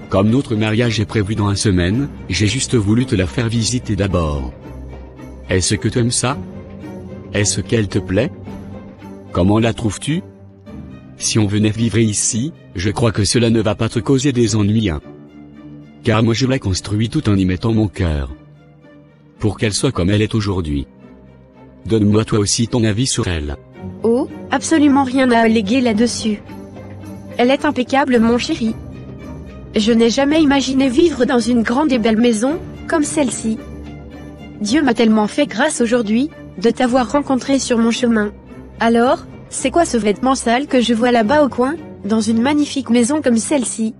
Comme notre mariage est prévu dans 1 semaine, j'ai juste voulu te la faire visiter d'abord. Est-ce que tu aimes ça? Est-ce qu'elle te plaît? Comment la trouves-tu? Si on venait vivre ici, je crois que cela ne va pas te causer des ennuis, hein. Car moi je l'ai construit tout en y mettant mon cœur. Pour qu'elle soit comme elle est aujourd'hui. Donne-moi toi aussi ton avis sur elle. Oh, absolument rien à alléguer là-dessus. Elle est impeccable mon chéri. Je n'ai jamais imaginé vivre dans une grande et belle maison, comme celle-ci. Dieu m'a tellement fait grâce aujourd'hui, de t'avoir rencontré sur mon chemin. Alors, c'est quoi ce vêtement sale que je vois là-bas au coin, dans une magnifique maison comme celle-ci?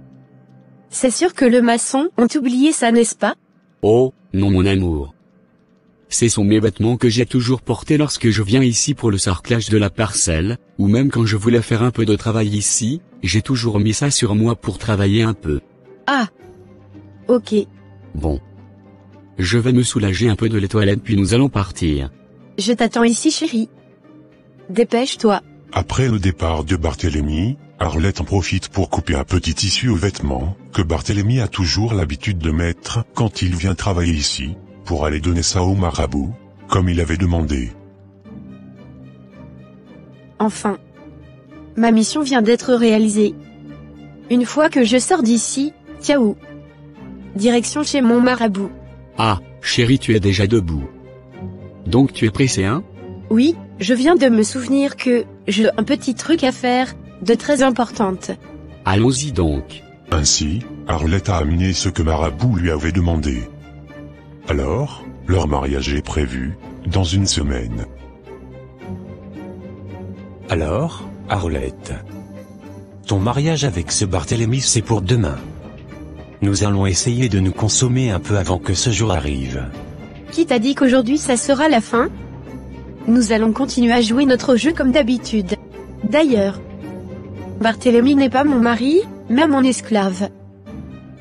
C'est sûr que le maçon ont oublié ça, n'est-ce pas? Oh, non mon amour. Ce sont mes vêtements que j'ai toujours portés lorsque je viens ici pour le sarclage de la parcelle, ou même quand je voulais faire un peu de travail ici, j'ai toujours mis ça sur moi pour travailler un peu. Ah. Ok. Bon. Je vais me soulager un peu de les toilettes puis nous allons partir. Je t'attends ici chérie. Dépêche-toi. Après le départ de Barthélemy, Arlette en profite pour couper un petit tissu aux vêtements, que Barthélemy a toujours l'habitude de mettre quand il vient travailler ici, pour aller donner ça au marabout, comme il avait demandé. Enfin. Ma mission vient d'être réalisée. Une fois que je sors d'ici, ciao. Direction chez mon marabout. Ah, chérie tu es déjà debout. Donc tu es pressé hein? Oui, je viens de me souvenir que, j'ai un petit truc à faire, de très importante. Allons-y donc. Ainsi, Arlette a amené ce que Marabout lui avait demandé. Alors, leur mariage est prévu, dans 1 semaine. Alors, Arlette, ton mariage avec ce Barthélemy c'est pour demain. Nous allons essayer de nous consommer un peu avant que ce jour arrive. Qui t'a dit qu'aujourd'hui ça sera la fin? Nous allons continuer à jouer notre jeu comme d'habitude. D'ailleurs, Barthélemy n'est pas mon mari, mais mon esclave.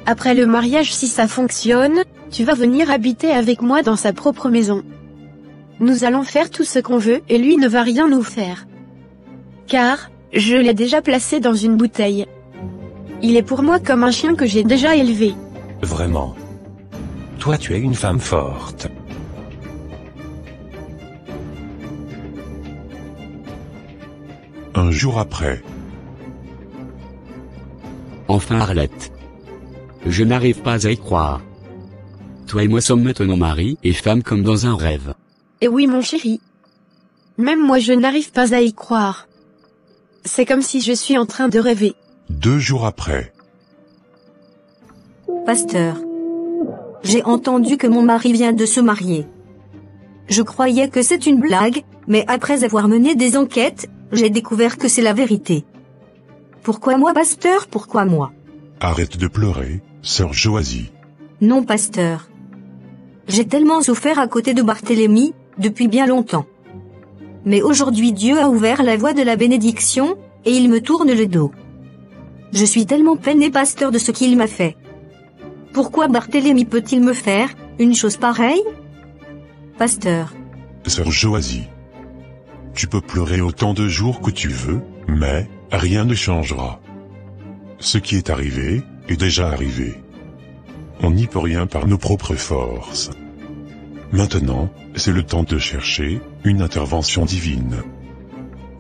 Après le mariage, si ça fonctionne, tu vas venir habiter avec moi dans sa propre maison. Nous allons faire tout ce qu'on veut et lui ne va rien nous faire. Car, je l'ai déjà placé dans une bouteille. Il est pour moi comme un chien que j'ai déjà élevé. Vraiment. Toi tu es une femme forte. Un jour après. Enfin Arlette. Je n'arrive pas à y croire. Toi et moi sommes maintenant mari et femme comme dans un rêve. Et oui mon chéri. Même moi je n'arrive pas à y croire. C'est comme si je suis en train de rêver. 2 jours après. Pasteur. J'ai entendu que mon mari vient de se marier. Je croyais que c'est une blague, mais après avoir mené des enquêtes, j'ai découvert que c'est la vérité. Pourquoi moi, pasteur, pourquoi moi? Arrête de pleurer, sœur Joasie. Non, pasteur. J'ai tellement souffert à côté de Barthélemy, depuis bien longtemps. Mais aujourd'hui Dieu a ouvert la voie de la bénédiction, et il me tourne le dos. Je suis tellement peiné, pasteur, de ce qu'il m'a fait. Pourquoi Barthélemy peut-il me faire une chose pareille? Pasteur. Sœur Joasie. Tu peux pleurer autant de jours que tu veux, mais rien ne changera. Ce qui est arrivé, est déjà arrivé. on n'y peut rien par nos propres forces. Maintenant, c'est le temps de chercher une intervention divine.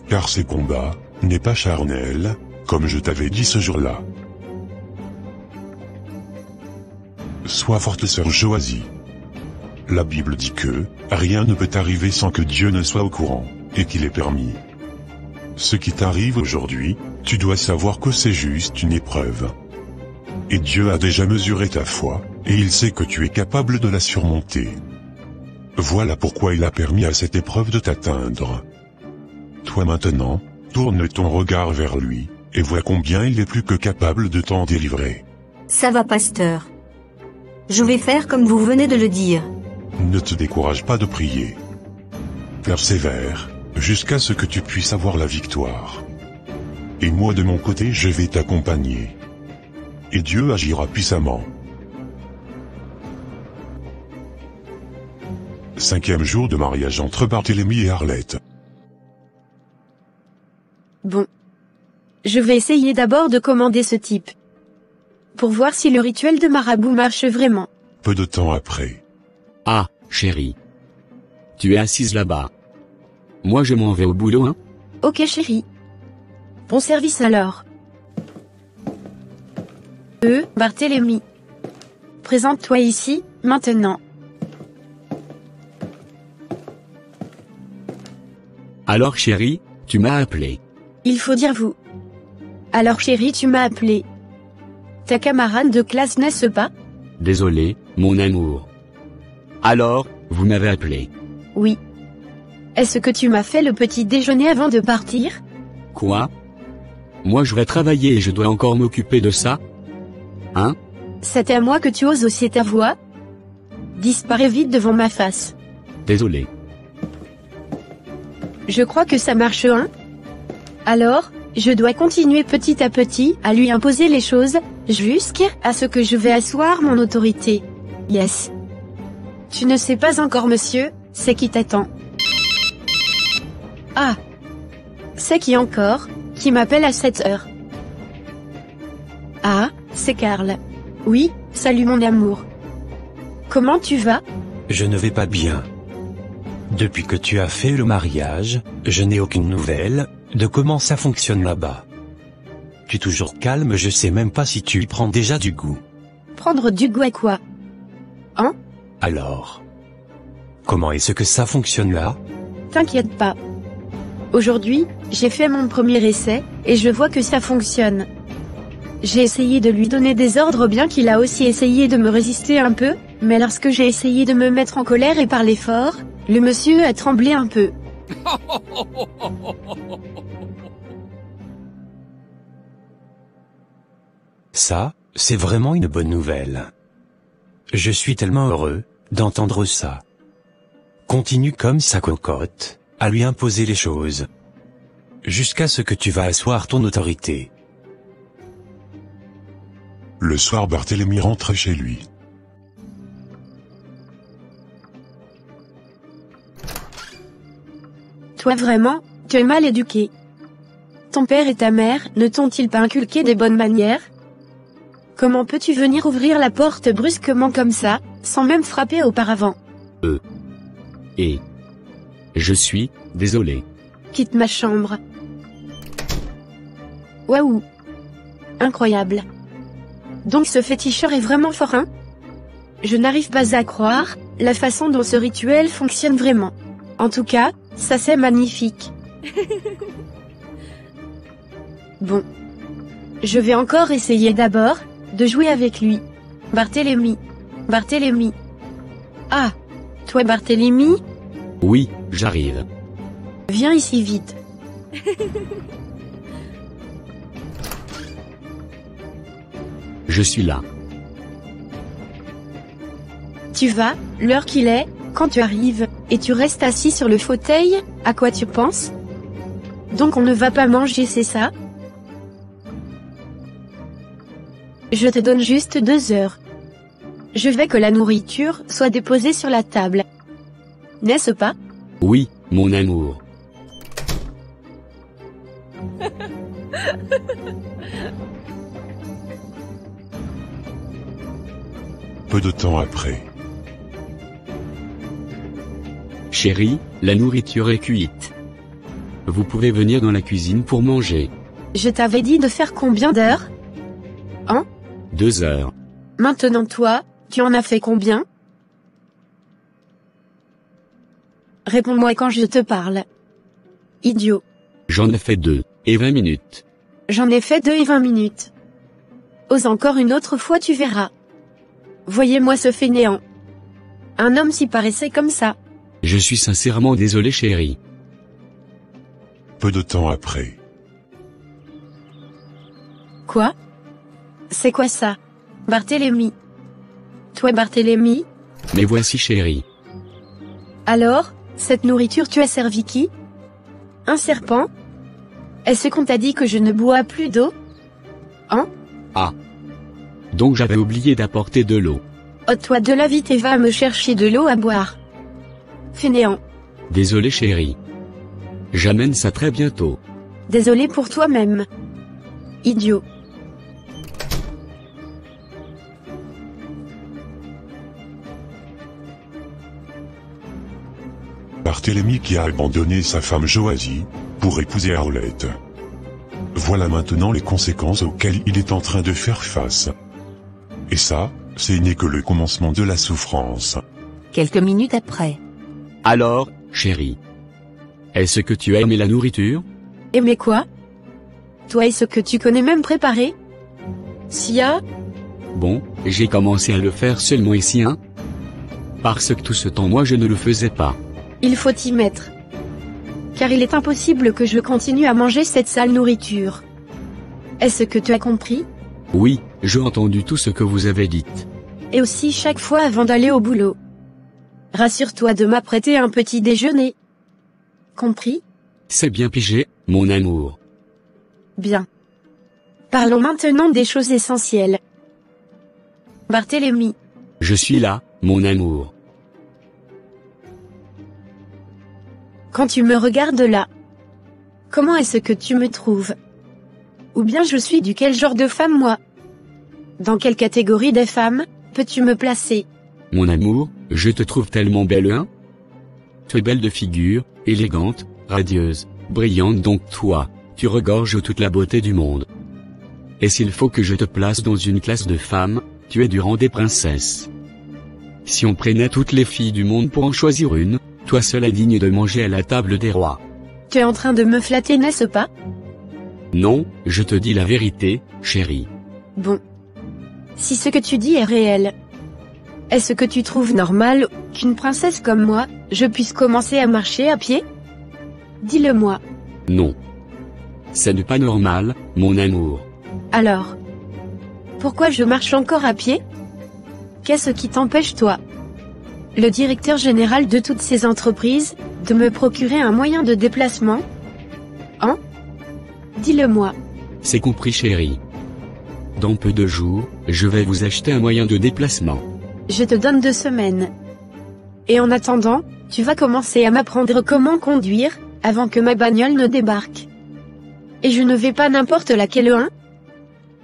Car ces combats n'est pas charnel, comme je t'avais dit ce jour-là. Sois forte, sœur Joasie. La Bible dit que rien ne peut arriver sans que Dieu ne soit au courant, et qu'il ait permis. Ce qui t'arrive aujourd'hui, tu dois savoir que c'est juste une épreuve. Et Dieu a déjà mesuré ta foi, et il sait que tu es capable de la surmonter. Voilà pourquoi il a permis à cette épreuve de t'atteindre. Toi maintenant, tourne ton regard vers lui, et vois combien il est plus que capable de t'en délivrer. Ça va, pasteur. Je vais faire comme vous venez de le dire. Ne te décourage pas de prier. Persévère, jusqu'à ce que tu puisses avoir la victoire. Et moi de mon côté je vais t'accompagner. Et Dieu agira puissamment. 5e jour de mariage entre Barthélemy et Arlette. Bon. Je vais essayer d'abord de commander ce type. Pour voir si le rituel de marabout marche vraiment. Peu de temps après. Ah, chérie. Tu es assise là-bas. Moi je m'en vais au boulot, hein? Ok chérie. Bon service alors. Barthélemy. Présente-toi ici, maintenant. Alors chérie, tu m'as appelé. Il faut dire vous. Alors chérie, tu m'as appelé. Ta camarade de classe, n'est-ce pas? Désolé, mon amour. Alors, vous m'avez appelé. Oui. Est-ce que tu m'as fait le petit déjeuner avant de partir? Quoi? Moi je vais travailler et je dois encore m'occuper de ça? Hein? C'est à moi que tu oses hausser ta voix? Disparais vite devant ma face. Désolé. Je crois que ça marche, hein? Alors, je dois continuer petit à petit à lui imposer les choses, jusqu'à ce que je vais asseoir mon autorité. Yes. Tu ne sais pas encore, monsieur, c'est qui t'attend. Ah. C'est qui encore, qui m'appelle à cette heure? Ah, c'est Karl. Oui, salut mon amour. Comment tu vas? Je ne vais pas bien. Depuis que tu as fait le mariage, je n'ai aucune nouvelle de comment ça fonctionne là-bas. Tu es toujours calme, je sais même pas si tu y prends déjà du goût. Prendre du goût à quoi? Hein? Alors, comment est-ce que ça fonctionne là? T'inquiète pas. Aujourd'hui, j'ai fait mon premier essai, et je vois que ça fonctionne. J'ai essayé de lui donner des ordres bien qu'il a aussi essayé de me résister un peu, mais lorsque j'ai essayé de me mettre en colère et parler fort, le monsieur a tremblé un peu. Ça, c'est vraiment une bonne nouvelle. Je suis tellement heureux d'entendre ça. Continue comme ça, cocotte, à lui imposer les choses. Jusqu'à ce que tu vas asseoir ton autorité. Le soir, Barthélemy rentre chez lui. Toi vraiment, tu es mal éduqué. Ton père et ta mère ne t'ont-ils pas inculqué des bonnes manières? Comment peux-tu venir ouvrir la porte brusquement comme ça, sans même frapper auparavant? Et je suis désolé. Quitte ma chambre. Waouh! Incroyable. Donc ce féticheur est vraiment fort, hein? Je n'arrive pas à croire la façon dont ce rituel fonctionne vraiment. En tout cas, ça c'est magnifique. Bon. Je vais encore essayer d'abord de jouer avec lui. Barthélemy. Barthélemy. Ah! Toi Barthélemy? Oui, j'arrive. Viens ici vite. Je suis là. Tu vas, l'heure qu'il est, quand tu arrives, et tu restes assis sur le fauteuil, à quoi tu penses? Donc on ne va pas manger, c'est ça? Je te donne juste 2 heures. Je veux que la nourriture soit déposée sur la table. N'est-ce pas? Oui, mon amour. Peu de temps après. Chérie, la nourriture est cuite. Vous pouvez venir dans la cuisine pour manger. Je t'avais dit de faire combien d'heures? 2 heures. Maintenant toi, tu en as fait combien? Réponds-moi quand je te parle. Idiot. J'en ai fait 2, et 20 minutes. J'en ai fait 2 et 20 minutes. Ose encore une autre fois, tu verras. Voyez-moi ce fainéant. Un homme s'y paraissait comme ça. Je suis sincèrement désolé chérie. Peu de temps après. Quoi? C'est quoi ça? Barthélemy. Toi Barthélemy? Mais voici chérie. Alors, cette nourriture tu as servi qui? Un serpent? Est-ce qu'on t'a dit que je ne bois plus d'eau? Ah. Donc j'avais oublié d'apporter de l'eau. Ôte-toi de là vite et va me chercher de l'eau à boire. Fainéant. Désolé chérie. J'amène ça très bientôt. Désolé pour toi-même. Idiot. Barthélemy qui a abandonné sa femme Joasie, pour épouser Arlette. Voilà maintenant les conséquences auxquelles il est en train de faire face. Et ça, ce n'est que le commencement de la souffrance. Quelques minutes après. Alors, chérie. Est-ce que tu as aimé la nourriture? Aimer quoi? Toi est-ce que tu connais même préparer? Sia? Bon, j'ai commencé à le faire seulement ici hein? Parce que tout ce temps moi je ne le faisais pas. Il faut y mettre. Car il est impossible que je continue à manger cette sale nourriture. Est-ce que tu as compris? Oui, j'ai entendu tout ce que vous avez dit. Et aussi chaque fois avant d'aller au boulot. Rassure-toi de m'apprêter un petit déjeuner. Compris? C'est bien pigé, mon amour. Bien. Parlons maintenant des choses essentielles. Barthélemy. Je suis là, mon amour. Quand tu me regardes là, comment est-ce que tu me trouves? Ou bien je suis du quel genre de femme moi? Dans quelle catégorie des femmes peux-tu me placer? Mon amour, je te trouve tellement belle hein? Tu es belle de figure, élégante, radieuse, brillante donc toi, tu regorges toute la beauté du monde. Et s'il faut que je te place dans une classe de femmes, tu es du rang des princesses. Si on prenait toutes les filles du monde pour en choisir une, toi seule est digne de manger à la table des rois. Tu es en train de me flatter, n'est-ce pas? Non, je te dis la vérité, chérie. Bon. Si ce que tu dis est réel, est-ce que tu trouves normal qu'une princesse comme moi, je puisse commencer à marcher à pied? Dis-le-moi. Non. Ce n'est pas normal, mon amour. Alors, pourquoi je marche encore à pied? Qu'est-ce qui t'empêche toi, le directeur général de toutes ces entreprises, de me procurer un moyen de déplacement? Hein? Dis-le-moi. C'est compris chérie. Dans peu de jours, je vais vous acheter un moyen de déplacement. Je te donne 2 semaines. Et en attendant, tu vas commencer à m'apprendre comment conduire, avant que ma bagnole ne débarque. Et je ne vais pas n'importe laquelle hein?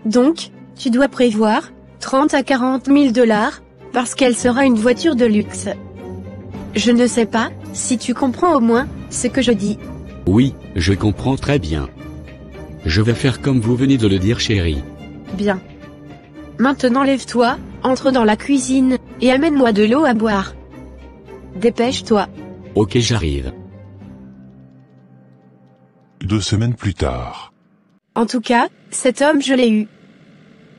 Donc, tu dois prévoir 30 à 40 000 $, parce qu'elle sera une voiture de luxe. Je ne sais pas si tu comprends au moins ce que je dis. Oui, je comprends très bien. Je vais faire comme vous venez de le dire chérie. Bien. Maintenant lève-toi, entre dans la cuisine, et amène-moi de l'eau à boire. Dépêche-toi. Ok j'arrive. 2 semaines plus tard. En tout cas, cet homme je l'ai eu.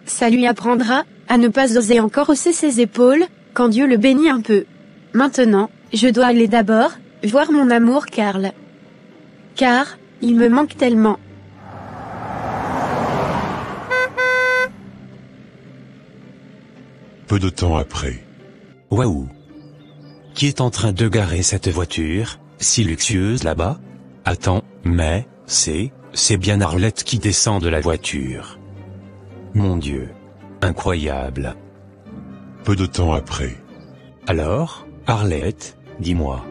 Ça lui apprendra à ne pas oser encore hausser ses épaules, quand Dieu le bénit un peu. Maintenant, je dois aller d'abord voir mon amour Karl. Car, il me manque tellement. Peu de temps après. Waouh! Qui est en train de garer cette voiture, si luxueuse là-bas? Attends, mais, c'est bien Arlette qui descend de la voiture. Mon Dieu! Incroyable! Peu de temps après. Alors, Arlette, dis-moi.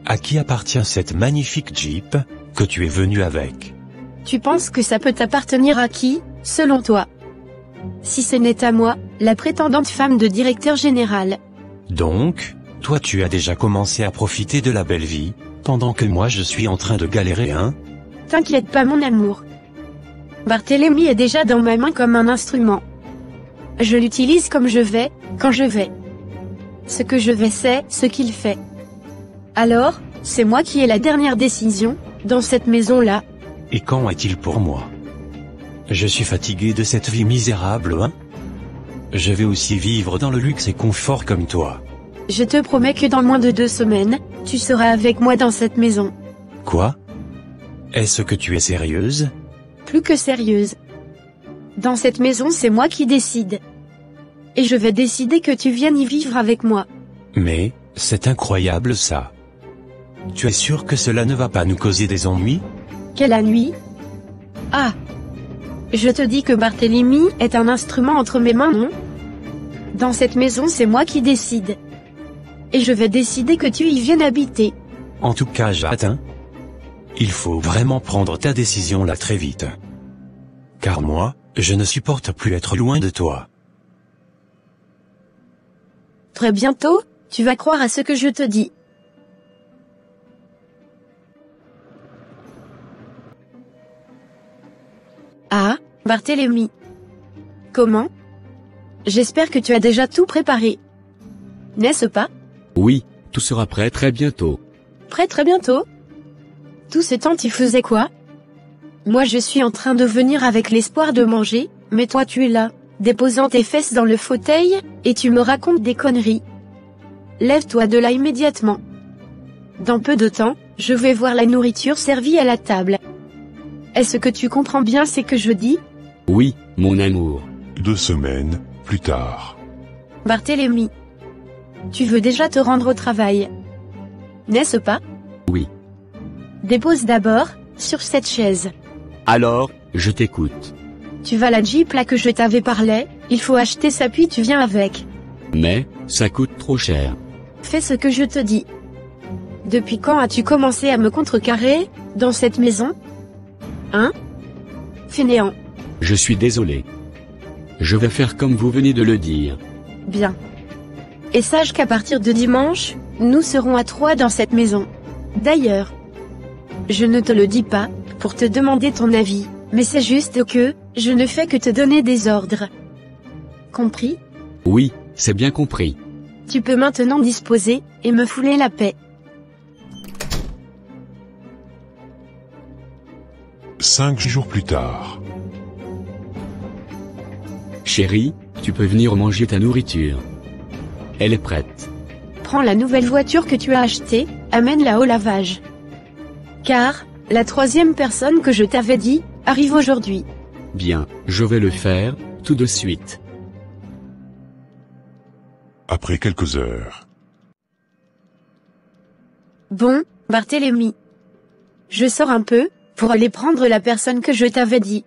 À qui appartient cette magnifique Jeep, que tu es venue avec? Tu penses que ça peut t'appartenir à qui, selon toi? Si ce n'est à moi, la prétendante femme de directeur général. Donc, toi tu as déjà commencé à profiter de la belle vie, pendant que moi je suis en train de galérer, hein? T'inquiète pas mon amour. Barthélemy est déjà dans ma main comme un instrument. Je l'utilise comme je vais, quand je vais. Ce que je vais c'est ce qu'il fait. Alors, c'est moi qui ai la dernière décision, dans cette maison-là. Et qu'en est-il pour moi? Je suis fatigué de cette vie misérable, hein? Je vais aussi vivre dans le luxe et confort comme toi. Je te promets que dans moins de 2 semaines, tu seras avec moi dans cette maison. Quoi? Est-ce que tu es sérieuse? Plus que sérieuse. Dans cette maison c'est moi qui décide. Et je vais décider que tu viennes y vivre avec moi. Mais, c'est incroyable ça. Tu es sûr que cela ne va pas nous causer des ennuis? Quelle nuit? Ah! Je te dis que Barthélemy est un instrument entre mes mains, non? Dans cette maison c'est moi qui décide. Et je vais décider que tu y viennes habiter. En tout cas j'attends. Il faut vraiment prendre ta décision là très vite. Car moi, je ne supporte plus être loin de toi. Très bientôt, tu vas croire à ce que je te dis. Ah, Barthélemy. Comment? J'espère que tu as déjà tout préparé. N'est-ce pas? Oui, tout sera prêt très bientôt. Prêt très bientôt? Tout ce temps tu faisais quoi? Moi je suis en train de venir avec l'espoir de manger, mais toi tu es là, déposant tes fesses dans le fauteuil, et tu me racontes des conneries. Lève-toi de là immédiatement. Dans peu de temps, je vais voir la nourriture servie à la table. Est-ce que tu comprends bien ce que je dis? Oui, mon amour. 2 semaines plus tard. Barthélemy. Tu veux déjà te rendre au travail. N'est-ce pas? Oui. Dépose d'abord, sur cette chaise. Alors, je t'écoute. Tu vas à la Jeep là que je t'avais parlé, il faut acheter ça puis tu viens avec. Mais, ça coûte trop cher. Fais ce que je te dis. Depuis quand as-tu commencé à me contrecarrer, dans cette maison? Hein? Fainéant. Je suis désolé. Je vais faire comme vous venez de le dire. Bien. Et sache qu'à partir de dimanche, nous serons à 3 dans cette maison. D'ailleurs, je ne te le dis pas, pour te demander ton avis, mais c'est juste que, je ne fais que te donner des ordres. Compris? Oui, c'est bien compris. Tu peux maintenant disposer, et me fouler la paix. 5 jours plus tard. Chérie, tu peux venir manger ta nourriture. Elle est prête. Prends la nouvelle voiture que tu as achetée, amène-la au lavage. Car, la 3e personne que je t'avais dit, arrive aujourd'hui. Bien, je vais le faire, tout de suite. Après quelques heures. Bon, Barthélemy. Je sors un peu, pour aller prendre la personne que je t'avais dit.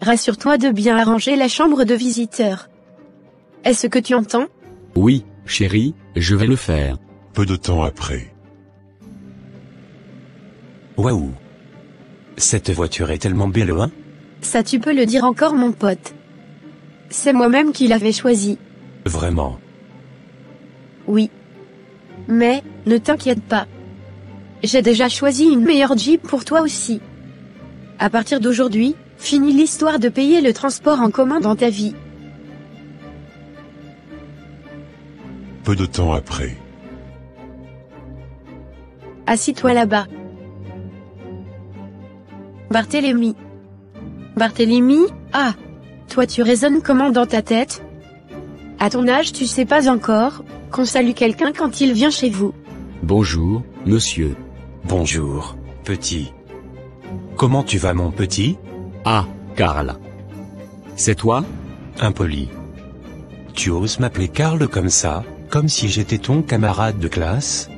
Rassure-toi de bien arranger la chambre de visiteurs. Est-ce que tu entends? Oui, chérie, je vais le faire. Peu de temps après. Waouh! Cette voiture est tellement belle, hein? Ça tu peux le dire encore mon pote. C'est moi-même qui l'avais choisi. Vraiment. Oui. Mais, ne t'inquiète pas. J'ai déjà choisi une meilleure Jeep pour toi aussi. À partir d'aujourd'hui, finis l'histoire de payer le transport en commun dans ta vie. Peu de temps après. Assis-toi là-bas. Barthélemy. Barthélemy, ah! Toi tu raisonnes comment dans ta tête? À ton âge tu sais pas encore, qu'on salue quelqu'un quand il vient chez vous. Bonjour, monsieur. Bonjour, petit. Comment tu vas mon petit? Ah, Karl. C'est toi? Impoli. Tu oses m'appeler Karl comme ça, comme si j'étais ton camarade de classe?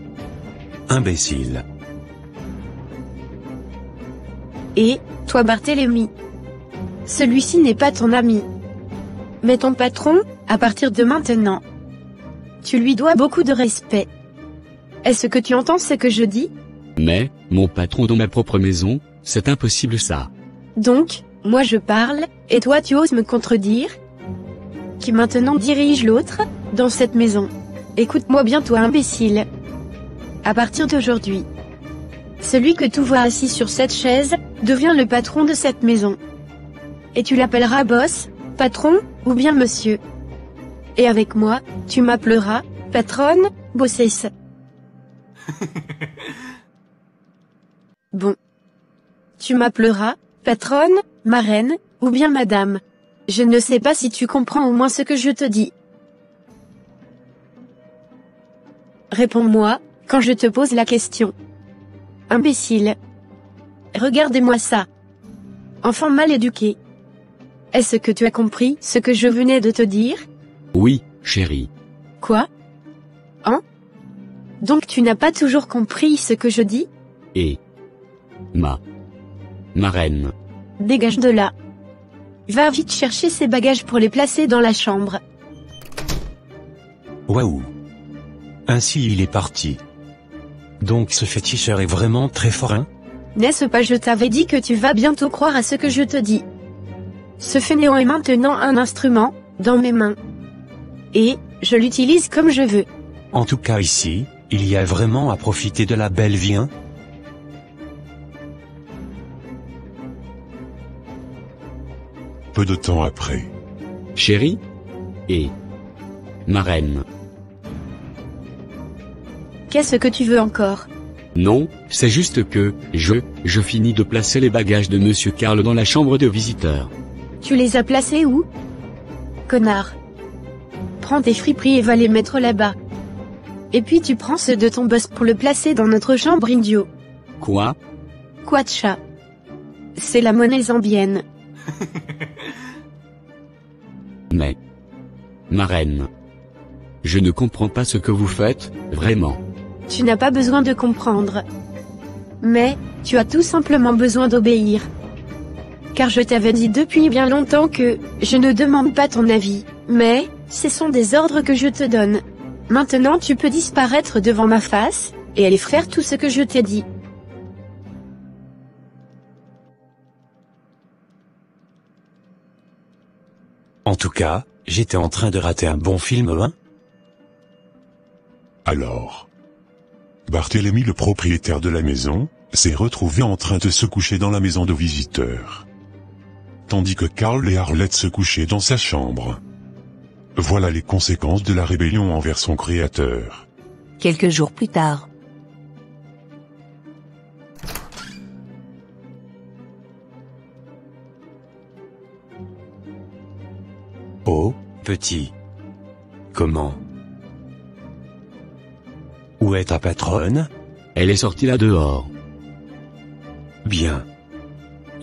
Imbécile. Et, toi Barthélemy. Celui-ci n'est pas ton ami. Mais ton patron, à partir de maintenant. Tu lui dois beaucoup de respect. Est-ce que tu entends ce que je dis? Mais, mon patron dans ma propre maison, c'est impossible ça. Donc, moi je parle, et toi tu oses me contredire? qui maintenant dirige l'autre, dans cette maison. Écoute-moi bien toi imbécile. À partir d'aujourd'hui, celui que tu vois assis sur cette chaise, devient le patron de cette maison. Et tu l'appelleras boss, patron, ou bien monsieur. Et avec moi, tu m'appelleras, patronne, bossesse. Bon. Tu m'appelleras, patronne, marraine, ou bien madame. Je ne sais pas si tu comprends au moins ce que je te dis. Réponds-moi, quand je te pose la question. Imbécile. Regardez-moi ça. Enfant mal éduqué. Est-ce que tu as compris ce que je venais de te dire? Oui, chérie. Quoi? Hein? Donc tu n'as pas toujours compris ce que je dis? Et ma reine. Dégage de là. Va vite chercher ces bagages pour les placer dans la chambre. Waouh. Ainsi il est parti. Donc ce féticheur est vraiment très fort, hein? N'est-ce pas, je t'avais dit que tu vas bientôt croire à ce que je te dis. Ce fainéant est maintenant un instrument, dans mes mains. Et, je l'utilise comme je veux. En tout cas ici, il y a vraiment à profiter de la belle vie, hein? Peu de temps après. Chérie? Et ma reine. Qu'est-ce que tu veux encore? Non, c'est juste que, je finis de placer les bagages de Monsieur Karl dans la chambre de visiteurs. Tu les as placés où? Connard. Prends tes friperies et va les mettre là-bas. Et puis tu prends ceux de ton boss pour le placer dans notre chambre idiot. Quoi? Quoi de chat? C'est la monnaie zambienne. Mais ma reine. Je ne comprends pas ce que vous faites, vraiment. Tu n'as pas besoin de comprendre. Mais, tu as tout simplement besoin d'obéir. Car je t'avais dit depuis bien longtemps que, je ne demande pas ton avis, mais, ce sont des ordres que je te donne. Maintenant tu peux disparaître devant ma face, et aller faire tout ce que je t'ai dit. En tout cas, j'étais en train de rater un bon film, hein? Alors, Barthélemy, le propriétaire de la maison, s'est retrouvé en train de se coucher dans la maison de visiteurs. Tandis que Karl et Arlette se couchaient dans sa chambre. Voilà les conséquences de la rébellion envers son créateur. Quelques jours plus tard. Oh, petit. Comment? Où est ta patronne? Elle est sortie là dehors. Bien.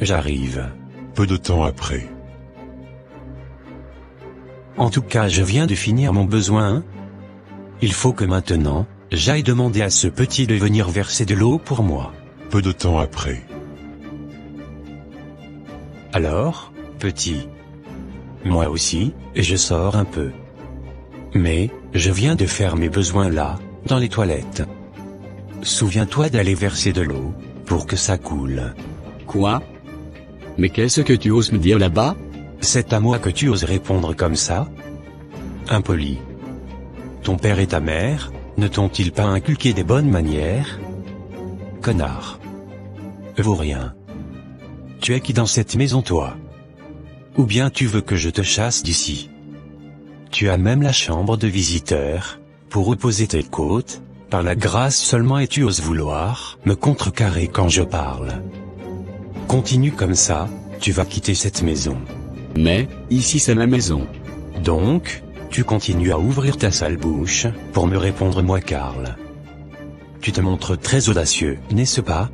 J'arrive. Peu de temps après. En tout cas, je viens de finir mon besoin, hein? Il faut que maintenant, j'aille demander à ce petit de venir verser de l'eau pour moi. Peu de temps après. Alors, petit? Moi aussi, je sors un peu. Mais, je viens de faire mes besoins là, dans les toilettes. Souviens-toi d'aller verser de l'eau, pour que ça coule. Quoi? Mais qu'est-ce que tu oses me dire là-bas? C'est à moi que tu oses répondre comme ça? Impoli. Ton père et ta mère, ne t'ont-ils pas inculqué des bonnes manières? Connard. Vaurien. Tu es qui dans cette maison, toi? Ou bien tu veux que je te chasse d'ici? Tu as même la chambre de visiteur, pour reposer tes côtes, par la grâce seulement, et tu oses vouloir me contrecarrer quand je parle. Continue comme ça, tu vas quitter cette maison. Mais, ici c'est ma maison. Donc, tu continues à ouvrir ta sale bouche, pour me répondre moi Karl. Tu te montres très audacieux, n'est-ce pas?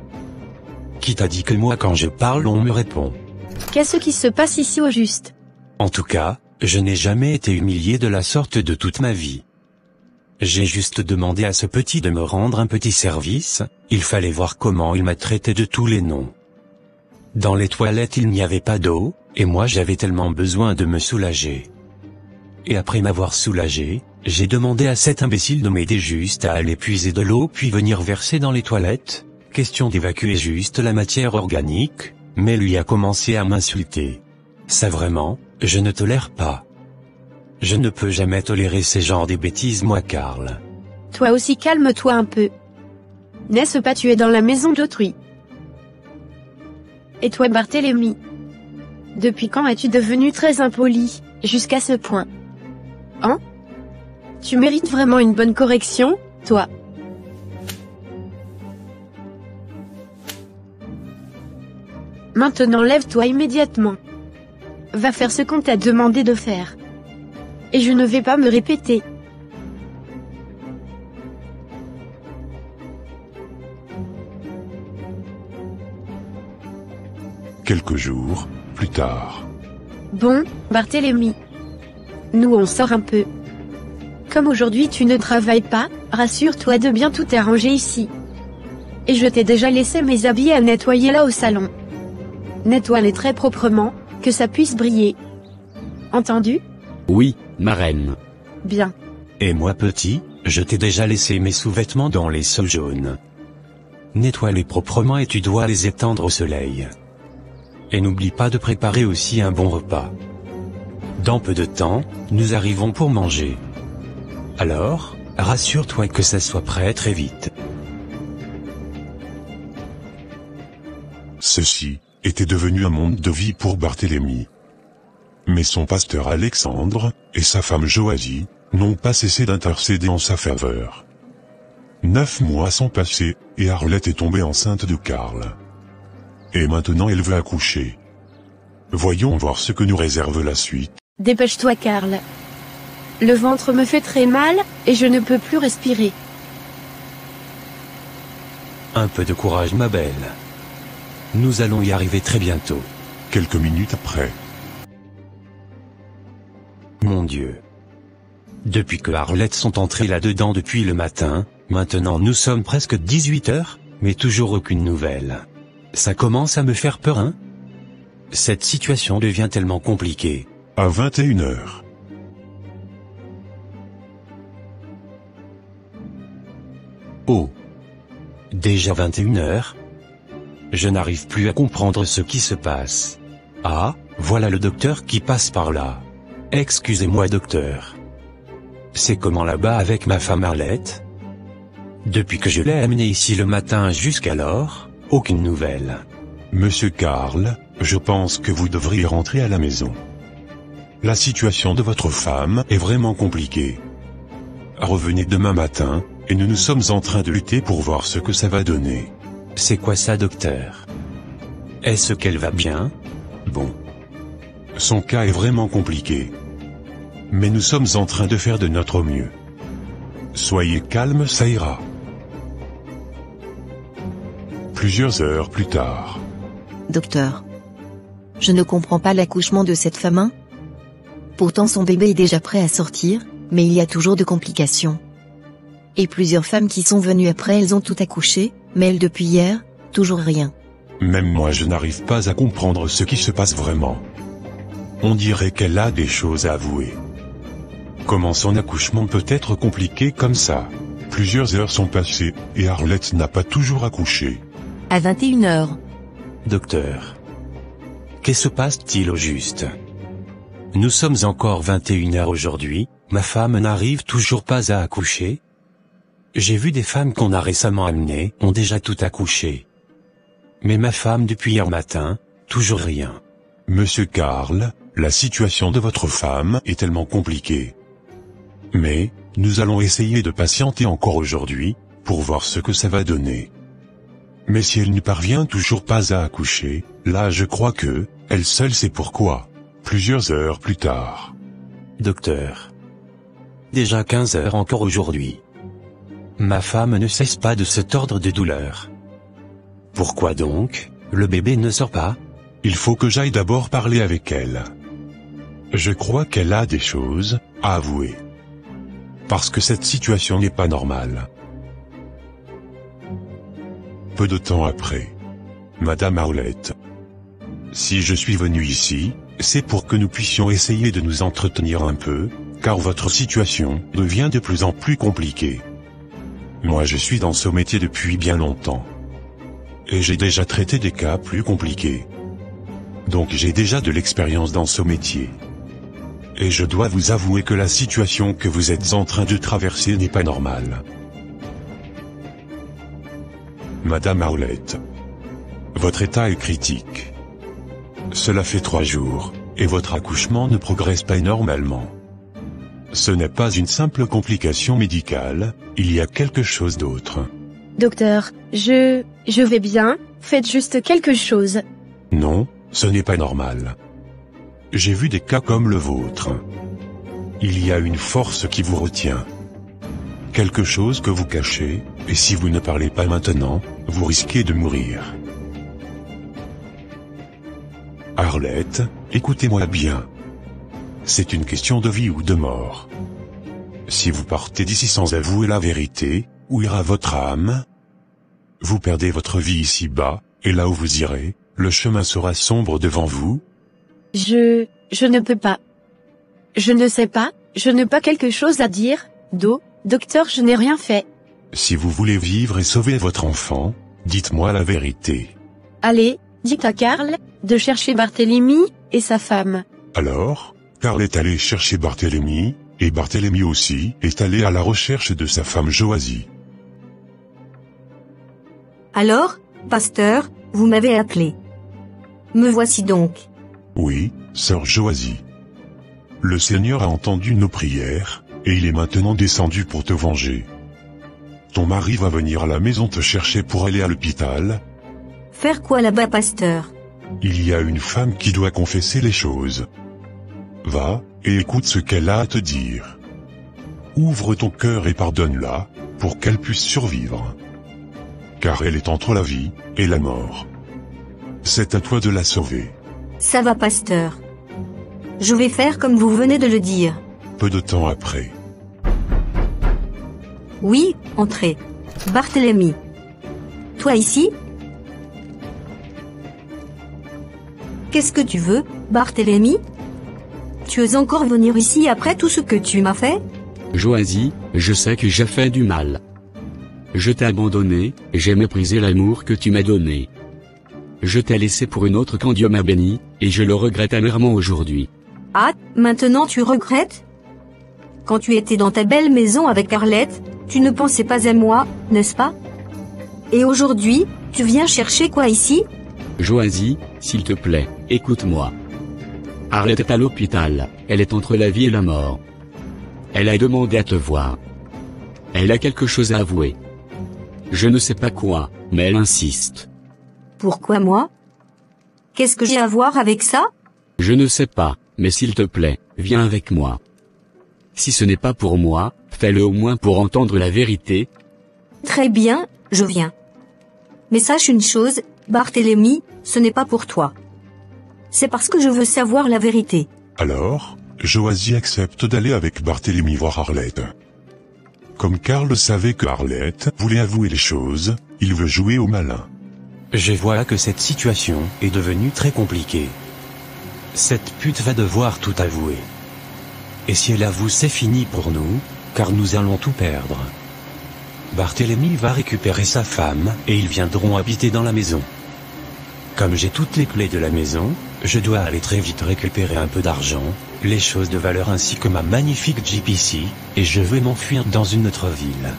Qui t'a dit que moi quand je parle on me répond? Qu'est-ce qui se passe ici au juste? En tout cas, je n'ai jamais été humilié de la sorte de toute ma vie. J'ai juste demandé à ce petit de me rendre un petit service, il fallait voir comment il m'a traité de tous les noms. Dans les toilettes il n'y avait pas d'eau, et moi j'avais tellement besoin de me soulager. Et après m'avoir soulagé, j'ai demandé à cet imbécile de m'aider juste à aller puiser de l'eau puis venir verser dans les toilettes, question d'évacuer juste la matière organique, mais lui a commencé à m'insulter. Ça vraiment, je ne tolère pas. Je ne peux jamais tolérer ces genres de bêtises moi Karl. Toi aussi calme-toi un peu. N'est-ce pas tu es dans la maison d'autrui? Et toi Barthélemy? Depuis quand es-tu devenu très impoli, jusqu'à ce point? Hein? Tu mérites vraiment une bonne correction, toi. Maintenant lève-toi immédiatement. Va faire ce qu'on t'a demandé de faire. Et je ne vais pas me répéter. Quelques jours plus tard. Bon, Barthélemy. Nous on sort un peu. Comme aujourd'hui tu ne travailles pas, rassure-toi de bien tout arranger ici. Et je t'ai déjà laissé mes habits à nettoyer là au salon. Nettoie-les très proprement, que ça puisse briller. Entendu? Oui, ma reine. Bien. Et moi petit, je t'ai déjà laissé mes sous-vêtements dans les sols jaunes. Nettoie-les proprement et tu dois les étendre au soleil. Et n'oublie pas de préparer aussi un bon repas. Dans peu de temps, nous arrivons pour manger. Alors, rassure-toi que ça soit prêt très vite. Ceci était devenu un monde de vie pour Barthélemy. Mais son pasteur Alexandre, et sa femme Joadie, n'ont pas cessé d'intercéder en sa faveur. 9 mois sont passés, et Arlette est tombée enceinte de Karl. Et maintenant elle veut accoucher. Voyons voir ce que nous réserve la suite. Dépêche-toi Karl. Le ventre me fait très mal, et je ne peux plus respirer. Un peu de courage ma belle. Nous allons y arriver très bientôt. Quelques minutes après. Mon Dieu. Depuis que Arlette sont entrés là-dedans depuis le matin, maintenant nous sommes presque 18 heures, mais toujours aucune nouvelle. Ça commence à me faire peur, hein? Cette situation devient tellement compliquée. À 21h. Oh. Déjà 21h? Je n'arrive plus à comprendre ce qui se passe. Ah, voilà le docteur qui passe par là. Excusez-moi docteur. C'est comment là-bas avec ma femme Arlette? Depuis que je l'ai amenée ici le matin jusqu'alors, aucune nouvelle. Monsieur Karl, je pense que vous devriez rentrer à la maison. La situation de votre femme est vraiment compliquée. Revenez demain matin, et nous sommes en train de lutter pour voir ce que ça va donner. C'est quoi ça docteur? Est-ce qu'elle va bien? Bon. Son cas est vraiment compliqué. Mais nous sommes en train de faire de notre mieux. Soyez calme, ça ira. Plusieurs heures plus tard. Docteur. Je ne comprends pas l'accouchement de cette femme, hein? Pourtant son bébé est déjà prêt à sortir, mais il y a toujours de complications. Et plusieurs femmes qui sont venues après elles ont tout accouché, mais elle depuis hier, toujours rien. Même moi je n'arrive pas à comprendre ce qui se passe vraiment. On dirait qu'elle a des choses à avouer. Comment son accouchement peut être compliqué comme ça? Plusieurs heures sont passées, et Arlette n'a pas toujours accouché. À 21h. Docteur. Qu'est-ce se passe-t-il au juste? Nous sommes encore 21h aujourd'hui, ma femme n'arrive toujours pas à accoucher. J'ai vu des femmes qu'on a récemment amenées, ont déjà tout accouché. Mais ma femme depuis hier matin, toujours rien. Monsieur Karl, la situation de votre femme est tellement compliquée. Mais, nous allons essayer de patienter encore aujourd'hui, pour voir ce que ça va donner. Mais si elle n'y parvient toujours pas à accoucher, là je crois que, elle seule sait pourquoi. Plusieurs heures plus tard. Docteur. Déjà 15 heures encore aujourd'hui. Ma femme ne cesse pas de se tordre de douleur. Pourquoi donc, le bébé ne sort pas? Il faut que j'aille d'abord parler avec elle. Je crois qu'elle a des choses à avouer. Parce que cette situation n'est pas normale. Peu de temps après. Madame Arlette. Si je suis venu ici, c'est pour que nous puissions essayer de nous entretenir un peu, car votre situation devient de plus en plus compliquée. Moi je suis dans ce métier depuis bien longtemps. Et j'ai déjà traité des cas plus compliqués. Donc j'ai déjà de l'expérience dans ce métier. Et je dois vous avouer que la situation que vous êtes en train de traverser n'est pas normale. Madame Arlette, votre état est critique. Cela fait 3 jours, et votre accouchement ne progresse pas normalement. Ce n'est pas une simple complication médicale, il y a quelque chose d'autre. Docteur, je vais bien, faites juste quelque chose. Non, ce n'est pas normal. J'ai vu des cas comme le vôtre. Il y a une force qui vous retient. Quelque chose que vous cachez, et si vous ne parlez pas maintenant, vous risquez de mourir. Arlette, écoutez-moi bien. C'est une question de vie ou de mort. Si vous partez d'ici sans avouer la vérité, où ira votre âme? Vous perdez votre vie ici-bas, et là où vous irez, le chemin sera sombre devant vous. Je ne peux pas. Je ne sais pas, je n'ai pas quelque chose à dire, docteur, je n'ai rien fait. Si vous voulez vivre et sauver votre enfant, dites-moi la vérité. Allez, dites à Karl de chercher Barthélemy et sa femme. Alors, Karl est allé chercher Barthélemy, et Barthélemy aussi est allé à la recherche de sa femme Joasie. Alors, pasteur, vous m'avez appelé. Me voici donc. Oui, sœur Joasie. Le Seigneur a entendu nos prières, et il est maintenant descendu pour te venger. Ton mari va venir à la maison te chercher pour aller à l'hôpital. Faire quoi là-bas, pasteur? Il y a une femme qui doit confesser les choses. Va, et écoute ce qu'elle a à te dire. Ouvre ton cœur et pardonne-la, pour qu'elle puisse survivre. Car elle est entre la vie et la mort. C'est à toi de la sauver. Ça va, pasteur. Je vais faire comme vous venez de le dire. Peu de temps après. Oui, entrez. Barthélemy. Toi ici? Qu'est-ce que tu veux, Barthélemy? Tu oses encore venir ici après tout ce que tu m'as fait? Joasie, je sais que j'ai fait du mal. Je t'ai abandonné, j'ai méprisé l'amour que tu m'as donné. Je t'ai laissé pour une autre quand Dieu m'a béni, et je le regrette amèrement aujourd'hui. Ah, maintenant tu regrettes? Quand tu étais dans ta belle maison avec Arlette, tu ne pensais pas à moi, n'est-ce pas? Et aujourd'hui, tu viens chercher quoi ici? Joasie, s'il te plaît, écoute-moi. Arlette est à l'hôpital, elle est entre la vie et la mort. Elle a demandé à te voir. Elle a quelque chose à avouer. Je ne sais pas quoi, mais elle insiste. Pourquoi moi? Qu'est-ce que j'ai à voir avec ça? Je ne sais pas, mais s'il te plaît, viens avec moi. Si ce n'est pas pour moi, fais-le au moins pour entendre la vérité. Très bien, je viens. Mais sache une chose, Barthélemy, ce n'est pas pour toi. C'est parce que je veux savoir la vérité. Alors, Joasie accepte d'aller avec Barthélemy voir Arlette. Comme Karl savait que Arlette voulait avouer les choses, il veut jouer au malin. Je vois que cette situation est devenue très compliquée. Cette pute va devoir tout avouer. Et si elle avoue, c'est fini pour nous, car nous allons tout perdre. Barthélemy va récupérer sa femme, et ils viendront habiter dans la maison. Comme j'ai toutes les clés de la maison, je dois aller très vite récupérer un peu d'argent, les choses de valeur ainsi que ma magnifique GPC, et je vais m'enfuir dans une autre ville.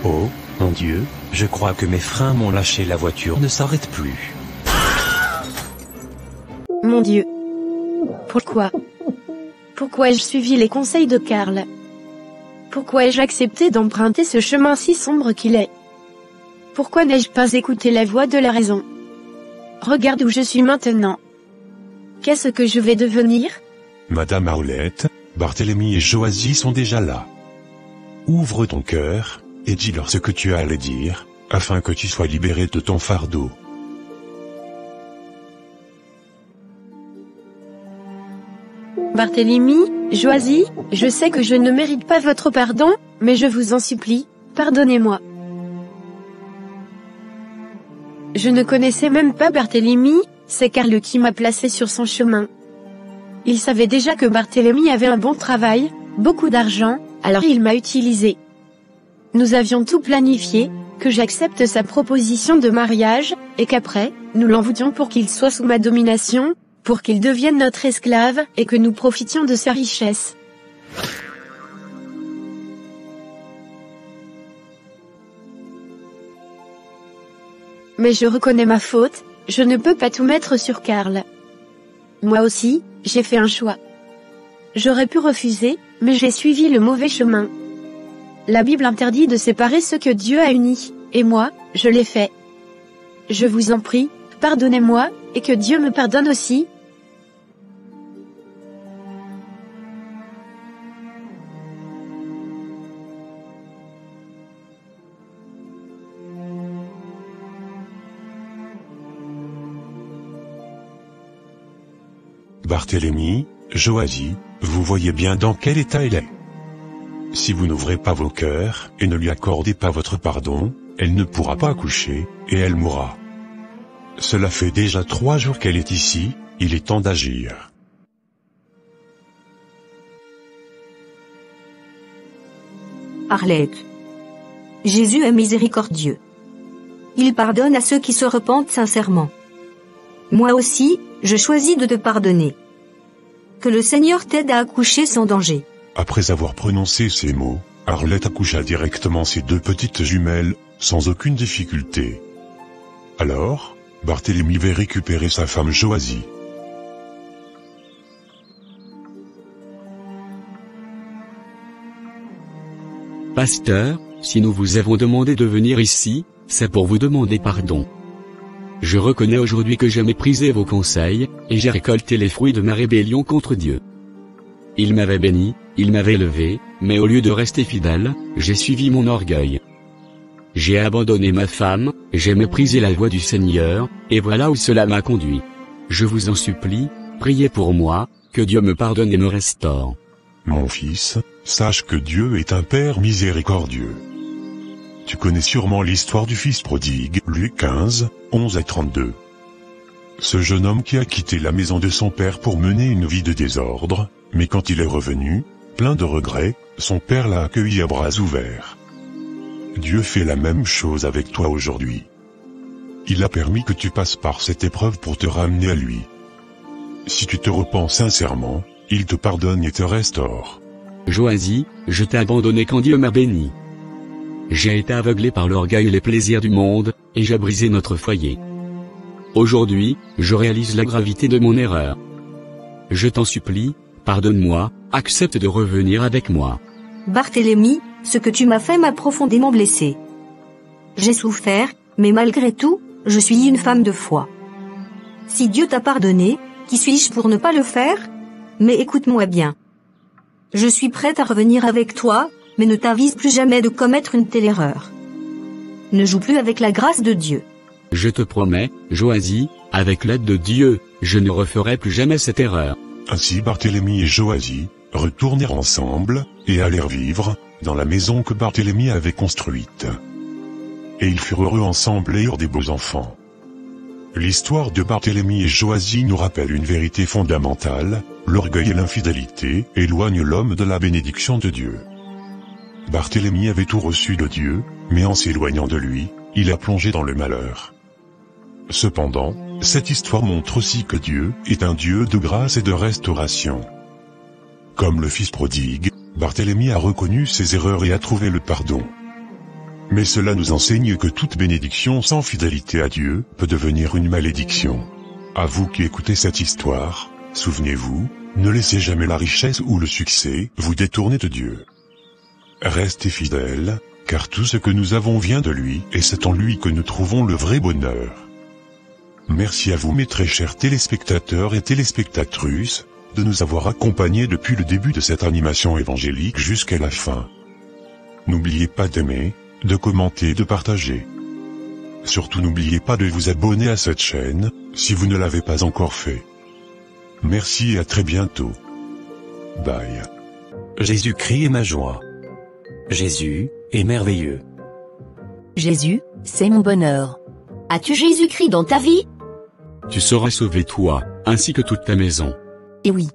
Oh, mon Dieu, je crois que mes freins m'ont lâché, la voiture ne s'arrête plus. Mon Dieu. Pourquoi ai-je suivi les conseils de Karl? Pourquoi ai-je accepté d'emprunter ce chemin si sombre qu'il est? Pourquoi n'ai-je pas écouté la voix de la raison? Regarde où je suis maintenant. Qu'est-ce que je vais devenir? Madame Arlette, Barthélemy et Joasie sont déjà là. Ouvre ton cœur, et dis-leur ce que tu as à les dire, afin que tu sois libéré de ton fardeau. Barthélemy, Joasie, je sais que je ne mérite pas votre pardon, mais je vous en supplie, pardonnez-moi. Je ne connaissais même pas Barthélemy, c'est Karl qui m'a placé sur son chemin. Il savait déjà que Barthélemy avait un bon travail, beaucoup d'argent, alors il m'a utilisé. Nous avions tout planifié, que j'accepte sa proposition de mariage, et qu'après, nous l'envoûtions pour qu'il soit sous ma domination, pour qu'il devienne notre esclave, et que nous profitions de sa richesse. Mais je reconnais ma faute, je ne peux pas tout mettre sur Karl. Moi aussi, j'ai fait un choix. J'aurais pu refuser, mais j'ai suivi le mauvais chemin. La Bible interdit de séparer ce que Dieu a uni, et moi, je l'ai fait. Je vous en prie, pardonnez-moi, et que Dieu me pardonne aussi. Barthélemy, Joasie, vous voyez bien dans quel état elle est. Si vous n'ouvrez pas vos cœurs, et ne lui accordez pas votre pardon, elle ne pourra pas accoucher, et elle mourra. Cela fait déjà 3 jours qu'elle est ici, il est temps d'agir. Arlette. Jésus est miséricordieux. Il pardonne à ceux qui se repentent sincèrement. Moi aussi, je choisis de te pardonner. Que le Seigneur t'aide à accoucher sans danger. Après avoir prononcé ces mots, Arlette accoucha directement ses 2 petites jumelles, sans aucune difficulté. Alors, Barthélemy va récupérer sa femme Joasie. Pasteur, si nous vous avons demandé de venir ici, c'est pour vous demander pardon. Je reconnais aujourd'hui que j'ai méprisé vos conseils, et j'ai récolté les fruits de ma rébellion contre Dieu. Il m'avait béni, il m'avait élevé, mais au lieu de rester fidèle, j'ai suivi mon orgueil. J'ai abandonné ma femme, j'ai méprisé la voie du Seigneur, et voilà où cela m'a conduit. Je vous en supplie, priez pour moi, que Dieu me pardonne et me restaure. Mon fils, sache que Dieu est un Père miséricordieux. Tu connais sûrement l'histoire du fils prodigue, Luc 15, 11 à 32. Ce jeune homme qui a quitté la maison de son père pour mener une vie de désordre, mais quand il est revenu, plein de regrets, son père l'a accueilli à bras ouverts. Dieu fait la même chose avec toi aujourd'hui. Il a permis que tu passes par cette épreuve pour te ramener à lui. Si tu te repens sincèrement, il te pardonne et te restaure. Joasie, je t'ai abandonné quand Dieu m'a béni. J'ai été aveuglé par l'orgueil et les plaisirs du monde, et j'ai brisé notre foyer. Aujourd'hui, je réalise la gravité de mon erreur. Je t'en supplie, pardonne-moi, accepte de revenir avec moi. Barthélemy, ce que tu m'as fait m'a profondément blessé. J'ai souffert, mais malgré tout, je suis une femme de foi. Si Dieu t'a pardonné, qui suis-je pour ne pas le faire? Mais écoute-moi bien. Je suis prête à revenir avec toi, mais ne t'avise plus jamais de commettre une telle erreur. Ne joue plus avec la grâce de Dieu. Je te promets, Joasie, avec l'aide de Dieu, je ne referai plus jamais cette erreur. Ainsi Barthélemy et Joasie retournèrent ensemble, et allèrent vivre dans la maison que Barthélemy avait construite. Et ils furent heureux ensemble et eurent des beaux enfants. L'histoire de Barthélemy et Joasie nous rappelle une vérité fondamentale: l'orgueil et l'infidélité éloignent l'homme de la bénédiction de Dieu. Barthélemy avait tout reçu de Dieu, mais en s'éloignant de lui, il a plongé dans le malheur. Cependant, cette histoire montre aussi que Dieu est un Dieu de grâce et de restauration. Comme le fils prodigue, Barthélemy a reconnu ses erreurs et a trouvé le pardon. Mais cela nous enseigne que toute bénédiction sans fidélité à Dieu peut devenir une malédiction. À vous qui écoutez cette histoire, souvenez-vous, ne laissez jamais la richesse ou le succès vous détourner de Dieu. Restez fidèles, car tout ce que nous avons vient de lui, et c'est en lui que nous trouvons le vrai bonheur. Merci à vous mes très chers téléspectateurs et téléspectatrices, de nous avoir accompagnés depuis le début de cette animation évangélique jusqu'à la fin. N'oubliez pas d'aimer, de commenter et de partager. Surtout n'oubliez pas de vous abonner à cette chaîne, si vous ne l'avez pas encore fait. Merci et à très bientôt. Bye. Jésus-Christ est ma joie. Jésus est merveilleux. Jésus, c'est mon bonheur. As-tu Jésus-Christ dans ta vie? Tu seras sauvé toi, ainsi que toute ta maison. Et oui.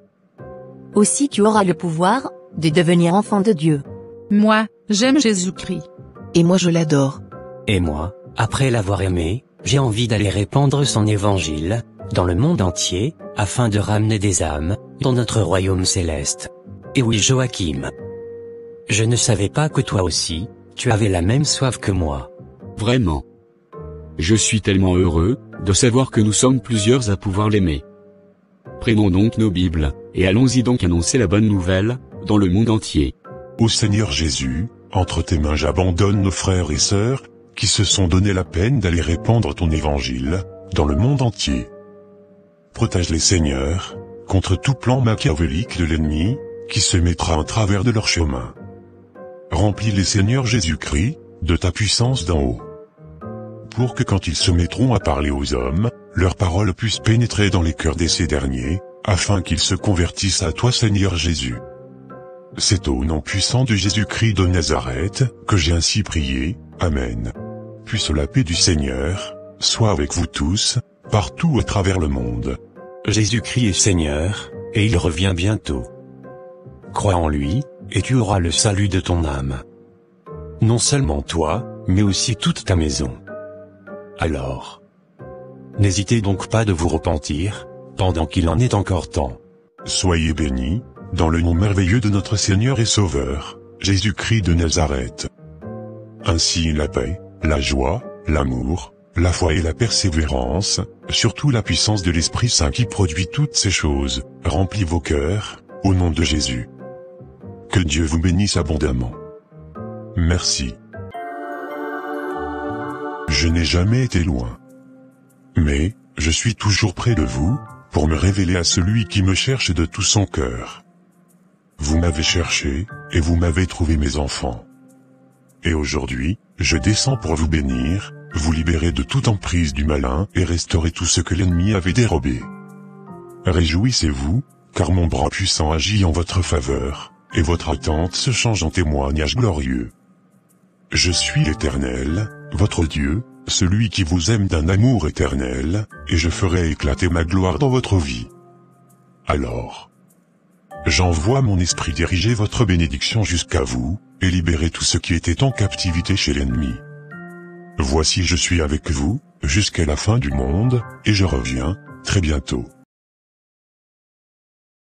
Aussi tu auras le pouvoir de devenir enfant de Dieu. Moi, j'aime Jésus-Christ. Et moi je l'adore. Et moi, après l'avoir aimé, j'ai envie d'aller répandre son évangile, dans le monde entier, afin de ramener des âmes, dans notre royaume céleste. Et oui Joachim. Je ne savais pas que toi aussi, tu avais la même soif que moi. Vraiment. Je suis tellement heureux, de savoir que nous sommes plusieurs à pouvoir l'aimer. Prenons donc nos Bibles, et allons-y donc annoncer la bonne nouvelle, dans le monde entier. Ô Seigneur Jésus, entre tes mains j'abandonne nos frères et sœurs, qui se sont donné la peine d'aller répandre ton évangile, dans le monde entier. Protège-les Seigneur, contre tout plan machiavélique de l'ennemi, qui se mettra en travers de leur chemin. Remplis-les Seigneur Jésus-Christ, de ta puissance d'en haut. Pour que quand ils se mettront à parler aux hommes, leurs paroles puissent pénétrer dans les cœurs de ces derniers, afin qu'ils se convertissent à toi Seigneur Jésus. C'est au nom puissant de Jésus-Christ de Nazareth, que j'ai ainsi prié, Amen. Puisse la paix du Seigneur, soit avec vous tous, partout à travers le monde. Jésus-Christ est Seigneur, et il revient bientôt. Crois en lui, et tu auras le salut de ton âme. Non seulement toi, mais aussi toute ta maison. Alors, n'hésitez donc pas de vous repentir, pendant qu'il en est encore temps. Soyez bénis, dans le nom merveilleux de notre Seigneur et Sauveur, Jésus-Christ de Nazareth. Ainsi la paix, la joie, l'amour, la foi et la persévérance, surtout la puissance de l'Esprit Saint qui produit toutes ces choses, remplit vos cœurs, au nom de Jésus. Que Dieu vous bénisse abondamment. Merci. Je n'ai jamais été loin. Mais, je suis toujours près de vous, pour me révéler à celui qui me cherche de tout son cœur. Vous m'avez cherché, et vous m'avez trouvé mes enfants. Et aujourd'hui, je descends pour vous bénir, vous libérer de toute emprise du malin et restaurer tout ce que l'ennemi avait dérobé. Réjouissez-vous, car mon bras puissant agit en votre faveur, et votre attente se change en témoignage glorieux. Je suis l'Éternel, votre Dieu, celui qui vous aime d'un amour éternel, et je ferai éclater ma gloire dans votre vie. Alors, j'envoie mon esprit diriger votre bénédiction jusqu'à vous, et libérer tout ce qui était en captivité chez l'ennemi. Voici je suis avec vous, jusqu'à la fin du monde, et je reviens, très bientôt.